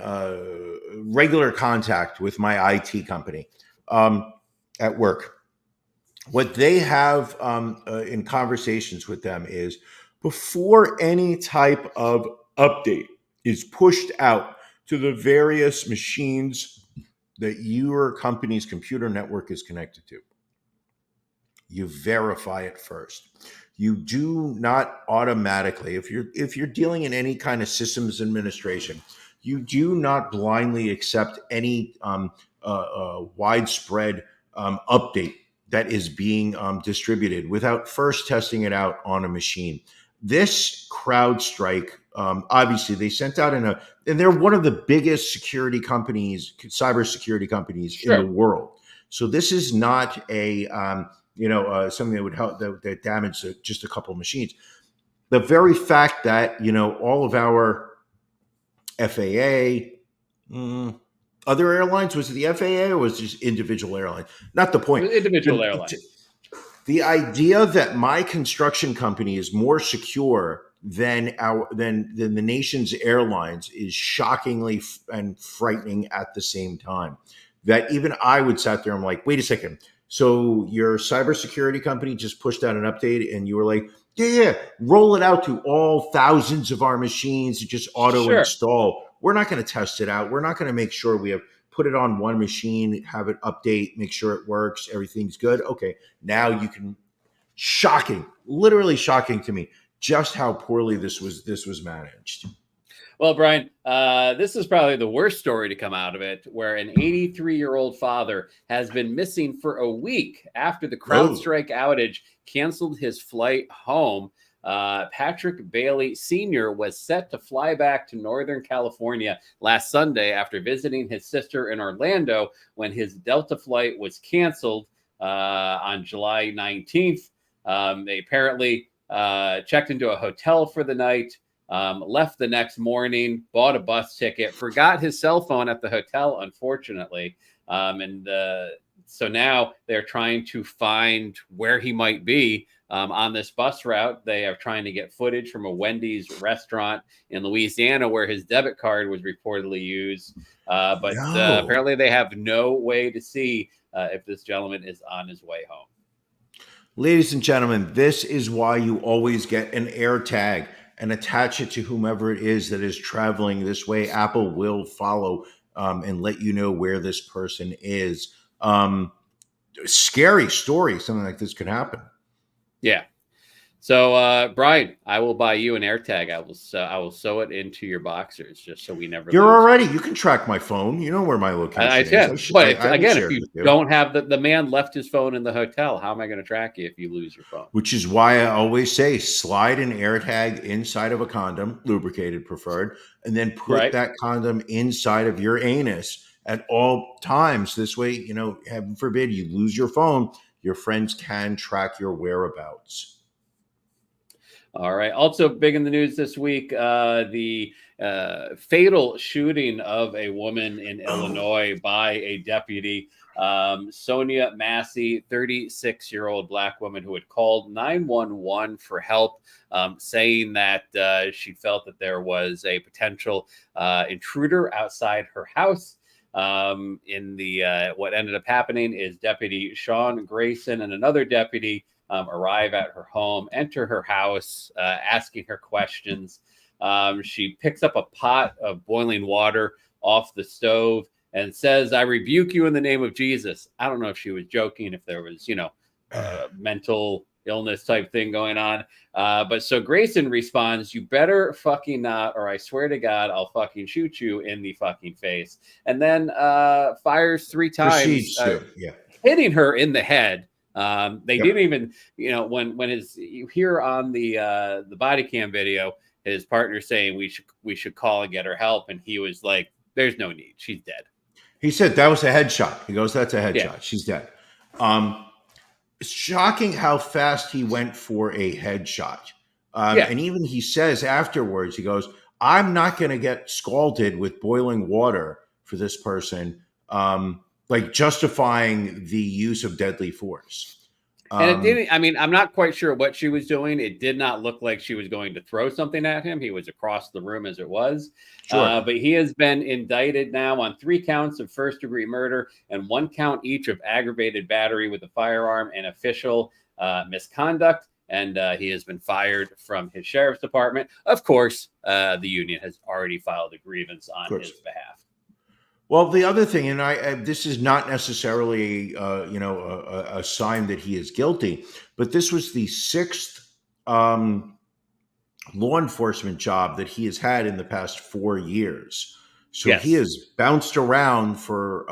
regular contact with my IT company at work. What they have in conversations with them is before any type of update is pushed out to the various machines that your company's computer network is connected to, you verify it first. You do not automatically, if you're dealing in any kind of systems administration, you do not blindly accept any widespread update that is being distributed without first testing it out on a machine. This CrowdStrike, obviously, they sent out and they're one of the biggest security companies, cybersecurity companies in the world. So this is not a something that would help that damage just a couple of machines. The very fact that all of our FAA, other airlines, was it the FAA or was it just individual airlines? Not the point. Individual airlines. The idea that my construction company is more secure than the nation's airlines is shockingly and frightening at the same time. That even I would sat there. I'm like, wait a second. So your cybersecurity company just pushed out an update, and you were like, yeah, roll it out to all thousands of our machines to just auto install. We're not going to test it out. We're not going to make sure we have put it on one machine, have it update, make sure it works, everything's good. Okay, now you can. Shocking, literally shocking to me, just how poorly this was managed. Well, Brian, this is probably the worst story to come out of it, where an 83-year-old father has been missing for a week after the CrowdStrike outage canceled his flight home. Patrick Bailey Sr. was set to fly back to Northern California last Sunday after visiting his sister in Orlando when his Delta flight was canceled on July 19th. They apparently checked into a hotel for the night, left the next morning, bought a bus ticket, forgot his cell phone at the hotel, unfortunately. So now they're trying to find where he might be on this bus route. They are trying to get footage from a Wendy's restaurant in Louisiana where his debit card was reportedly used. But apparently they have no way to see if this gentleman is on his way home. Ladies and gentlemen, this is why you always get an AirTag and attach it to whomever it is that is traveling this way. Apple will follow and let you know where this person is. Scary story. Something like this could happen. Yeah. So, Brian, I will buy you an AirTag. I will sew it into your boxers just so we never. You can track my phone. You know where my location is. But again, if you don't have the man left his phone in the hotel, how am I going to track you if you lose your phone? Which is why I always say slide an AirTag inside of a condom, lubricated preferred, and then put that condom inside of your anus at all times. This way, heaven forbid you lose your phone, your friends can track your whereabouts. All right. Also big in the news this week, the fatal shooting of a woman in Illinois by a deputy. Sonia Massey, 36-year-old Black woman who had called 911 for help, saying that she felt that there was a potential intruder outside her house. What ended up happening is Deputy Sean Grayson and another deputy arrive at her home, enter her house, asking her questions. She picks up a pot of boiling water off the stove and says, "I rebuke you in the name of Jesus." I don't know if she was joking, if there was, mental illness type thing going on. But so Grayson responds, "You better fucking not, or I swear to God, I'll fucking shoot you in the fucking face." And then fires 3 times, hitting her in the head. They didn't even, when you hear on the body cam video, his partner saying we should call and get her help. And he was like, "There's no need. She's dead." He said that was a headshot. He goes, "That's a headshot. Yeah. She's dead." It's shocking how fast he went for a headshot. And even he says afterwards, he goes, "I'm not going to get scalded with boiling water for this person. like justifying the use of deadly force. And it didn't, I mean, I'm not quite sure what she was doing. It did not look like she was going to throw something at him. He was across the room as it was. Sure. But he has been indicted now on 3 counts of first-degree murder and 1 count each of aggravated battery with a firearm and official misconduct. And he has been fired from his sheriff's department. Of course, the union has already filed a grievance on his behalf. Well, the other thing, and this is not necessarily, a sign that he is guilty, but this was the 6th law enforcement job that he has had in the past 4 years. So Yes. he has bounced around for.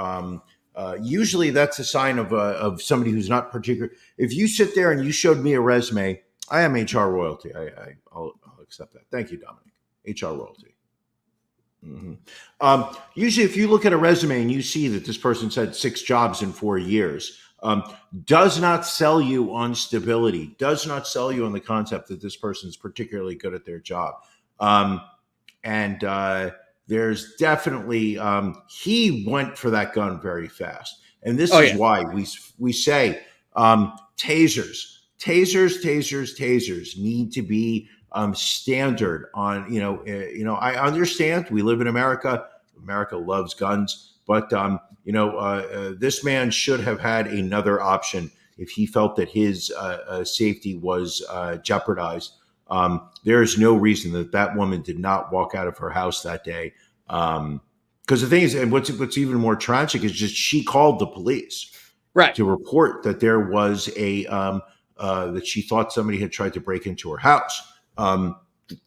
Usually, that's a sign of somebody who's not particular. If you sit there and you showed me a resume, I am HR royalty. I'll accept that. Thank you, Dominic. HR royalty. Mm-hmm. Usually, if you look at a resume and you see that this person's had 6 jobs in 4 years, does not sell you on stability, does not sell you on the concept that this person's particularly good at their job. There's definitely, he went for that gun very fast. And this is why we say tasers need to be standard on, I understand we live in America. America loves guns, but, this man should have had another option if he felt that his safety was jeopardized. There is no reason that woman did not walk out of her house that day. Because the thing is, and what's even more tragic is just she called the police to report that there was that she thought somebody had tried to break into her house.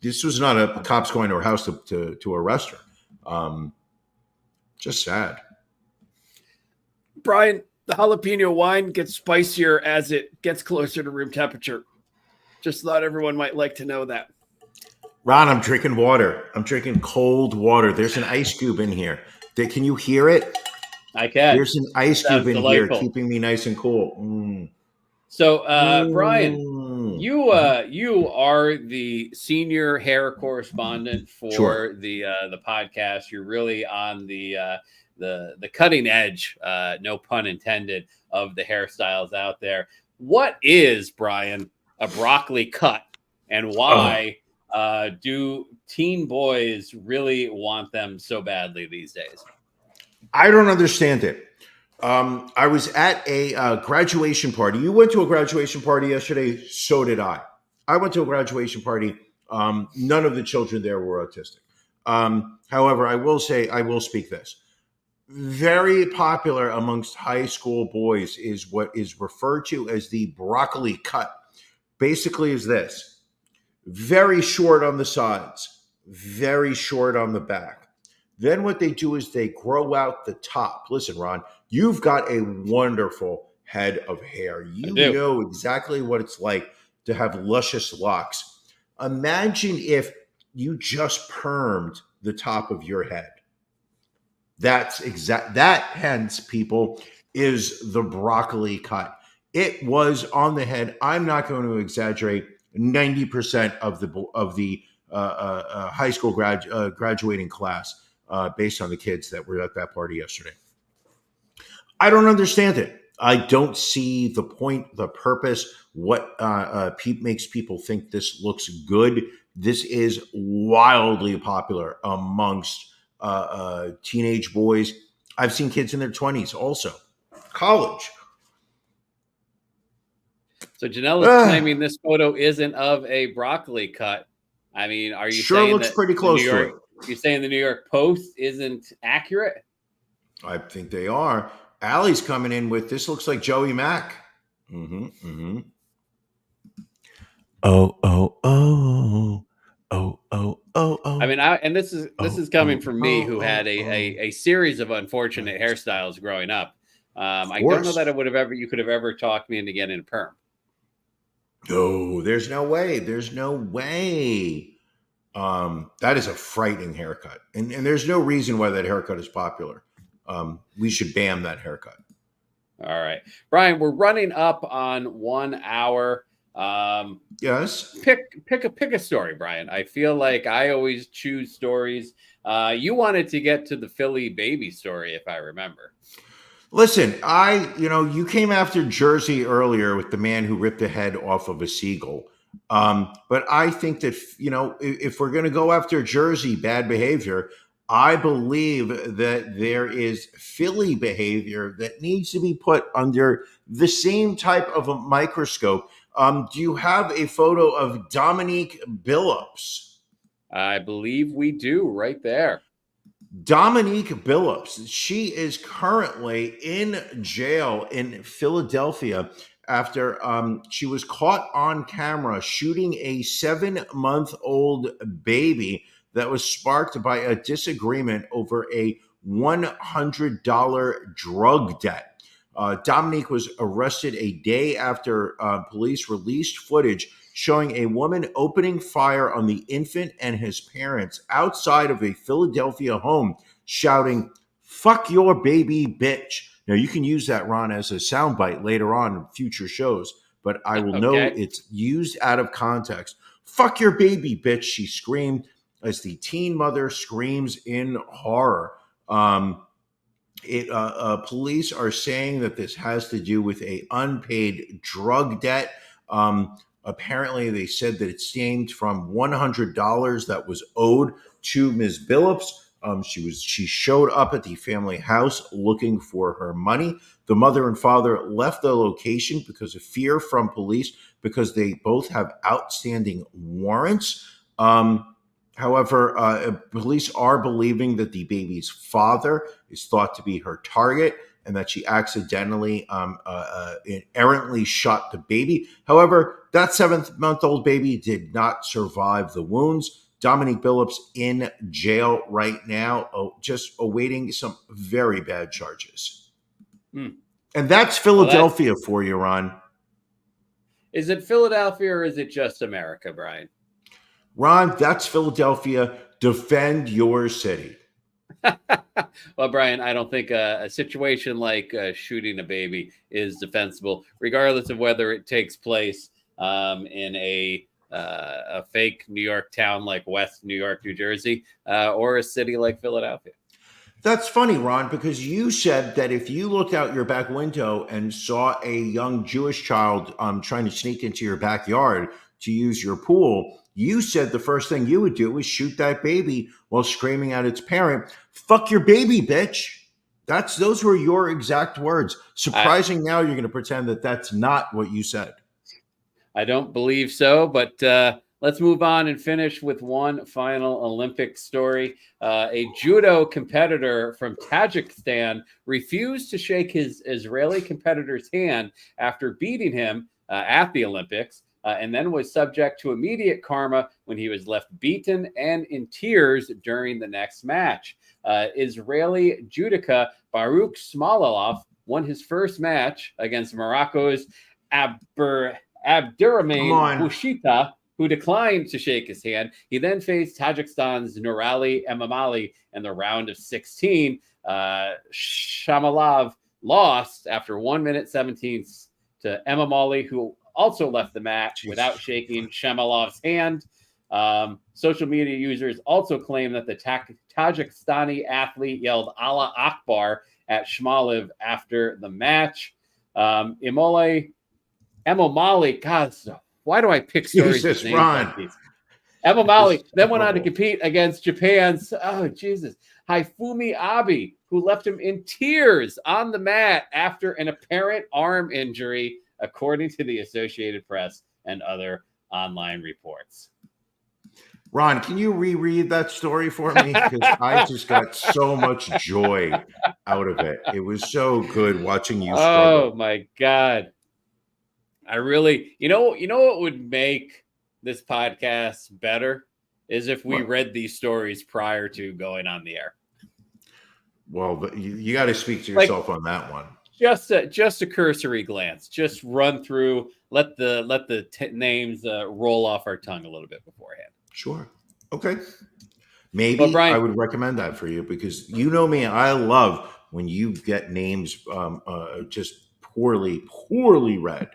This was not a cops going to her house to arrest her. Just sad. Brian, the jalapeno wine gets spicier as it gets closer to room temperature. Just thought everyone might like to know that. Ron, I'm drinking water. I'm drinking cold water. There's an ice cube in here. Can you hear it? I can. There's an ice cube in delightful. here keeping me nice and cool. So, Brian, you are the senior hair correspondent for the podcast. You're really on the cutting edge, no pun intended, of the hairstyles out there. What is, Brian, a broccoli cut, and why do teen boys really want them so badly these days? I don't understand it. I was at a graduation party. You went to a graduation party yesterday. So did I. I went to a graduation party. None of the children there were autistic. However, I will speak this. Very popular amongst high school boys is what is referred to as the broccoli cut. Basically is this: very short on the sides, very short on the back. Then what they do is they grow out the top. Listen, Ron, you've got a wonderful head of hair. You know exactly what it's like to have luscious locks. Imagine if you just permed the top of your head. That, hence, people, is the broccoli cut. It was on the head. I'm not going to exaggerate. 90% of the high school graduating class, based on the kids that were at that party yesterday. I don't understand it. I don't see the point, the purpose, what makes people think this looks good. This is wildly popular amongst teenage boys. I've seen kids in their 20s also. College. So Janelle is claiming this photo isn't of a broccoli cut. I mean, are you saying looks that pretty close to it? You're saying the New York Post isn't accurate? I think they are. Allie's coming in with, this looks like Joey Mack. Oh. I mean, this is coming from me, who had a series of unfortunate hairstyles growing up. I don't know that you could have ever talked me into getting a perm. No, there's no way. There's no way. That is a frightening haircut. And there's no reason why that haircut is popular. We should ban that haircut. All right. Brian, we're running up on 1 hour. Yes. Pick a story, Brian. I feel like I always choose stories. You wanted to get to the Philly baby story, if I remember. Listen, you came after Jersey earlier with the man who ripped the head off of a seagull. But I think that, if we're going to go after Jersey bad behavior, I believe that there is Philly behavior that needs to be put under the same type of a microscope. Do you have a photo of Dominique Billups? I believe we do right there. Dominique Billups, she is currently in jail in Philadelphia after she was caught on camera shooting a 7-month-old baby that was sparked by a disagreement over a $100 drug debt. Dominique was arrested a day after police released footage showing a woman opening fire on the infant and his parents outside of a Philadelphia home, shouting, "Fuck your baby, bitch." Now, you can use that, Ron, as a soundbite later on in future shows, but I will know it's used out of context. "Fuck your baby, bitch," she screamed as the teen mother screams in horror. Police are saying that this has to do with a unpaid drug debt. Apparently, they said that it stemmed from $100 that was owed to Ms. Billups. She showed up at the family house looking for her money. The mother and father left the location because of fear from police because they both have outstanding warrants. However, police are believing that the baby's father is thought to be her target and that she accidentally, errantly shot the baby. However, that 7-month-old baby did not survive the wounds. Dominique Billups in jail right now, just awaiting some very bad charges. And that's Philadelphia for you, Ron. Is it Philadelphia or is it just America, Brian? Ron, that's Philadelphia. Defend your city. Well, Brian, I don't think a situation like shooting a baby is defensible, regardless of whether it takes place in a fake New York town like West New York, New Jersey, or a city like Philadelphia. That's funny, Ron, because you said that if you looked out your back window and saw a young Jewish child trying to sneak into your backyard to use your pool, you said the first thing you would do was shoot that baby while screaming at its parent, "Fuck your baby, bitch." Those were your exact words. Surprising now you're going to pretend that that's not what you said. I don't believe so, but let's move on and finish with one final Olympic story. A judo competitor from Tajikistan refused to shake his Israeli competitor's hand after beating him at the Olympics. And then was subject to immediate karma when he was left beaten and in tears during the next match. Israeli judoka Baruch Smolalov won his first match against Morocco's Abdurrahman Bouchita, who declined to shake his hand. He then faced Tajikistan's Nurali Emomali in the round of 16. Shamalov lost after 1 minute 17 to Emomali, who also left the match without shaking Shamalov's hand. Social media users also claim that the Tajikistani athlete yelled Allah Akbar at Shmalov after the match. Emomali, God, why do I pick stories? Jesus, Ron. Like these? Emomali then went on to compete against Japan's, Hifumi Abe, who left him in tears on the mat after an apparent arm injury, according to the Associated Press and other online reports. Ron, can you reread that story for me? Because I just got so much joy out of it. It was so good watching you struggle. Oh my God. I really, you know what would make this podcast better is if we read these stories prior to going on the air. Well, but you got to speak to yourself on that one. Just a cursory glance. Just run through. Let the names roll off our tongue a little bit beforehand. Sure. Okay. Maybe Brian, I would recommend that for you because you know me. I love when you get names just poorly read.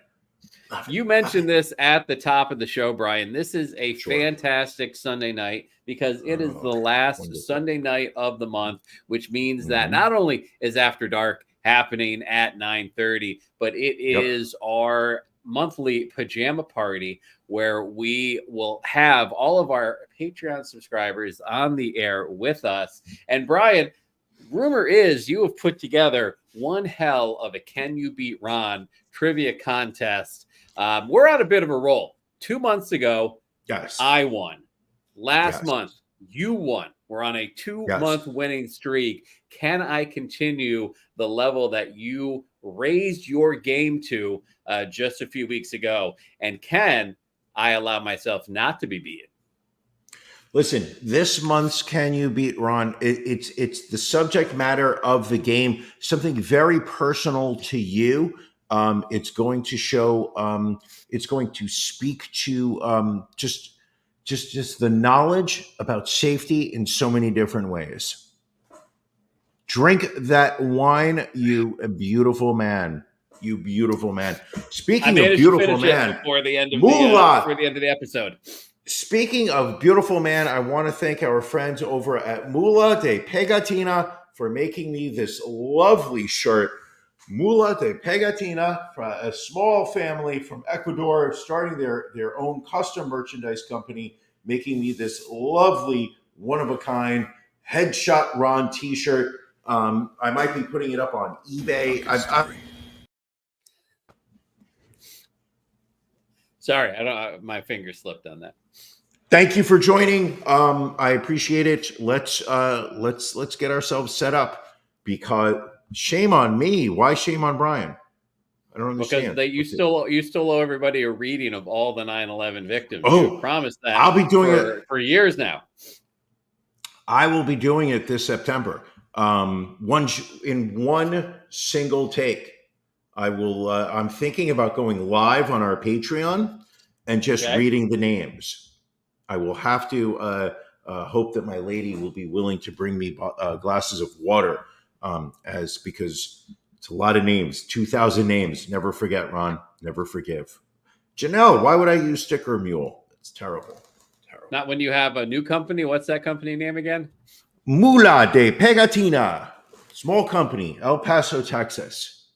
You mentioned this at the top of the show, Brian. This is a fantastic Sunday night because it is the last Sunday night of the month, which means that not only is After Dark happening at 9:30, but it is our monthly pajama party where we will have all of our Patreon subscribers on the air with us. And Brian, rumor is you have put together one hell of a Can You Beat Ron trivia contest. We're on a bit of a roll. 2 months ago, I won. Last month, you won. We're on a 2-month winning streak. Can I continue the level that you raised your game to just a few weeks ago? And can I allow myself not to be beaten? Listen, this month's Can You Beat Ron? It's the subject matter of the game, something very personal to you. It's going to show. It's going to speak to just the knowledge about safety in so many different ways. Drink that wine, you beautiful man. You beautiful man. Speaking of beautiful man, before the end of the episode. Speaking of beautiful man, I want to thank our friends over at Mula de Pegatina for making me this lovely shirt. Mula de Pegatina, a small family from Ecuador, starting their own custom merchandise company, making me this lovely, one-of-a-kind Headshot Ron t-shirt. I might be putting it up on eBay. Sorry, my finger slipped on that. Thank you for joining. I appreciate it. Let's get ourselves set up, because shame on me. Why shame on Brian? I don't understand. Because you still owe everybody a reading of all the 9/11 victims. Oh, you promised that. I'll be doing it for years now. I will be doing it this September. One single take. I will. I'm thinking about going live on our Patreon and just reading the names. I will have to hope that my lady will be willing to bring me glasses of water, because it's a lot of names, 2,000 names. Never forget, Ron. Never forgive. Janelle, why would I use Sticker Mule? It's terrible. Not when you have a new company. What's that company name again? Mula de Pegatina, small company, El Paso, Texas.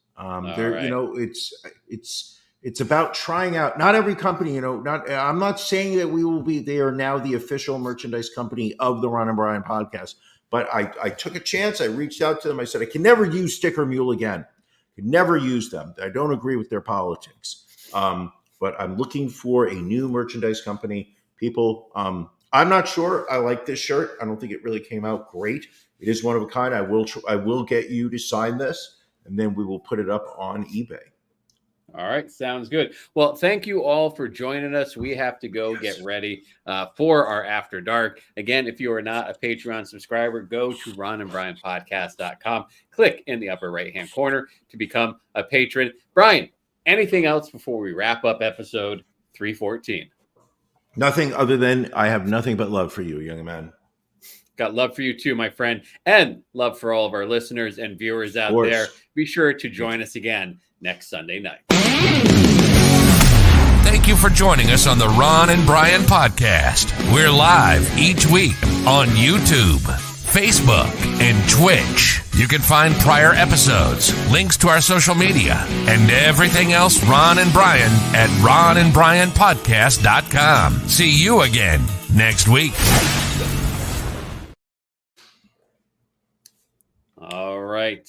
It's about trying out. Not every company, I'm not saying that they are now the official merchandise company of the Ron and Brian podcast, but I took a chance. I reached out to them. I said, I can never use Sticker Mule again. I can never use them. I don't agree with their politics. But I'm looking for a new merchandise company. People, I'm not sure I like this shirt. I don't think it really came out great. It is one of a kind. I will get you to sign this, and then we will put it up on eBay. All right. Sounds good. Well, thank you all for joining us. We have to go get ready for our After Dark. Again, if you are not a Patreon subscriber, go to ronandbrianpodcast.com. Click in the upper right-hand corner to become a patron. Brian, anything else before we wrap up episode 314? Nothing other than I have nothing but love for you, young man. Got love for you too, my friend, and love for all of our listeners and viewers out there. Be sure to join us again next Sunday night. Thank you for joining us on the Ron and Brian podcast. We're live each week on YouTube, Facebook, and Twitch. You can find prior episodes, links to our social media, and everything else Ron and Brian at ronandbrianpodcast.com. See you again next week. All right.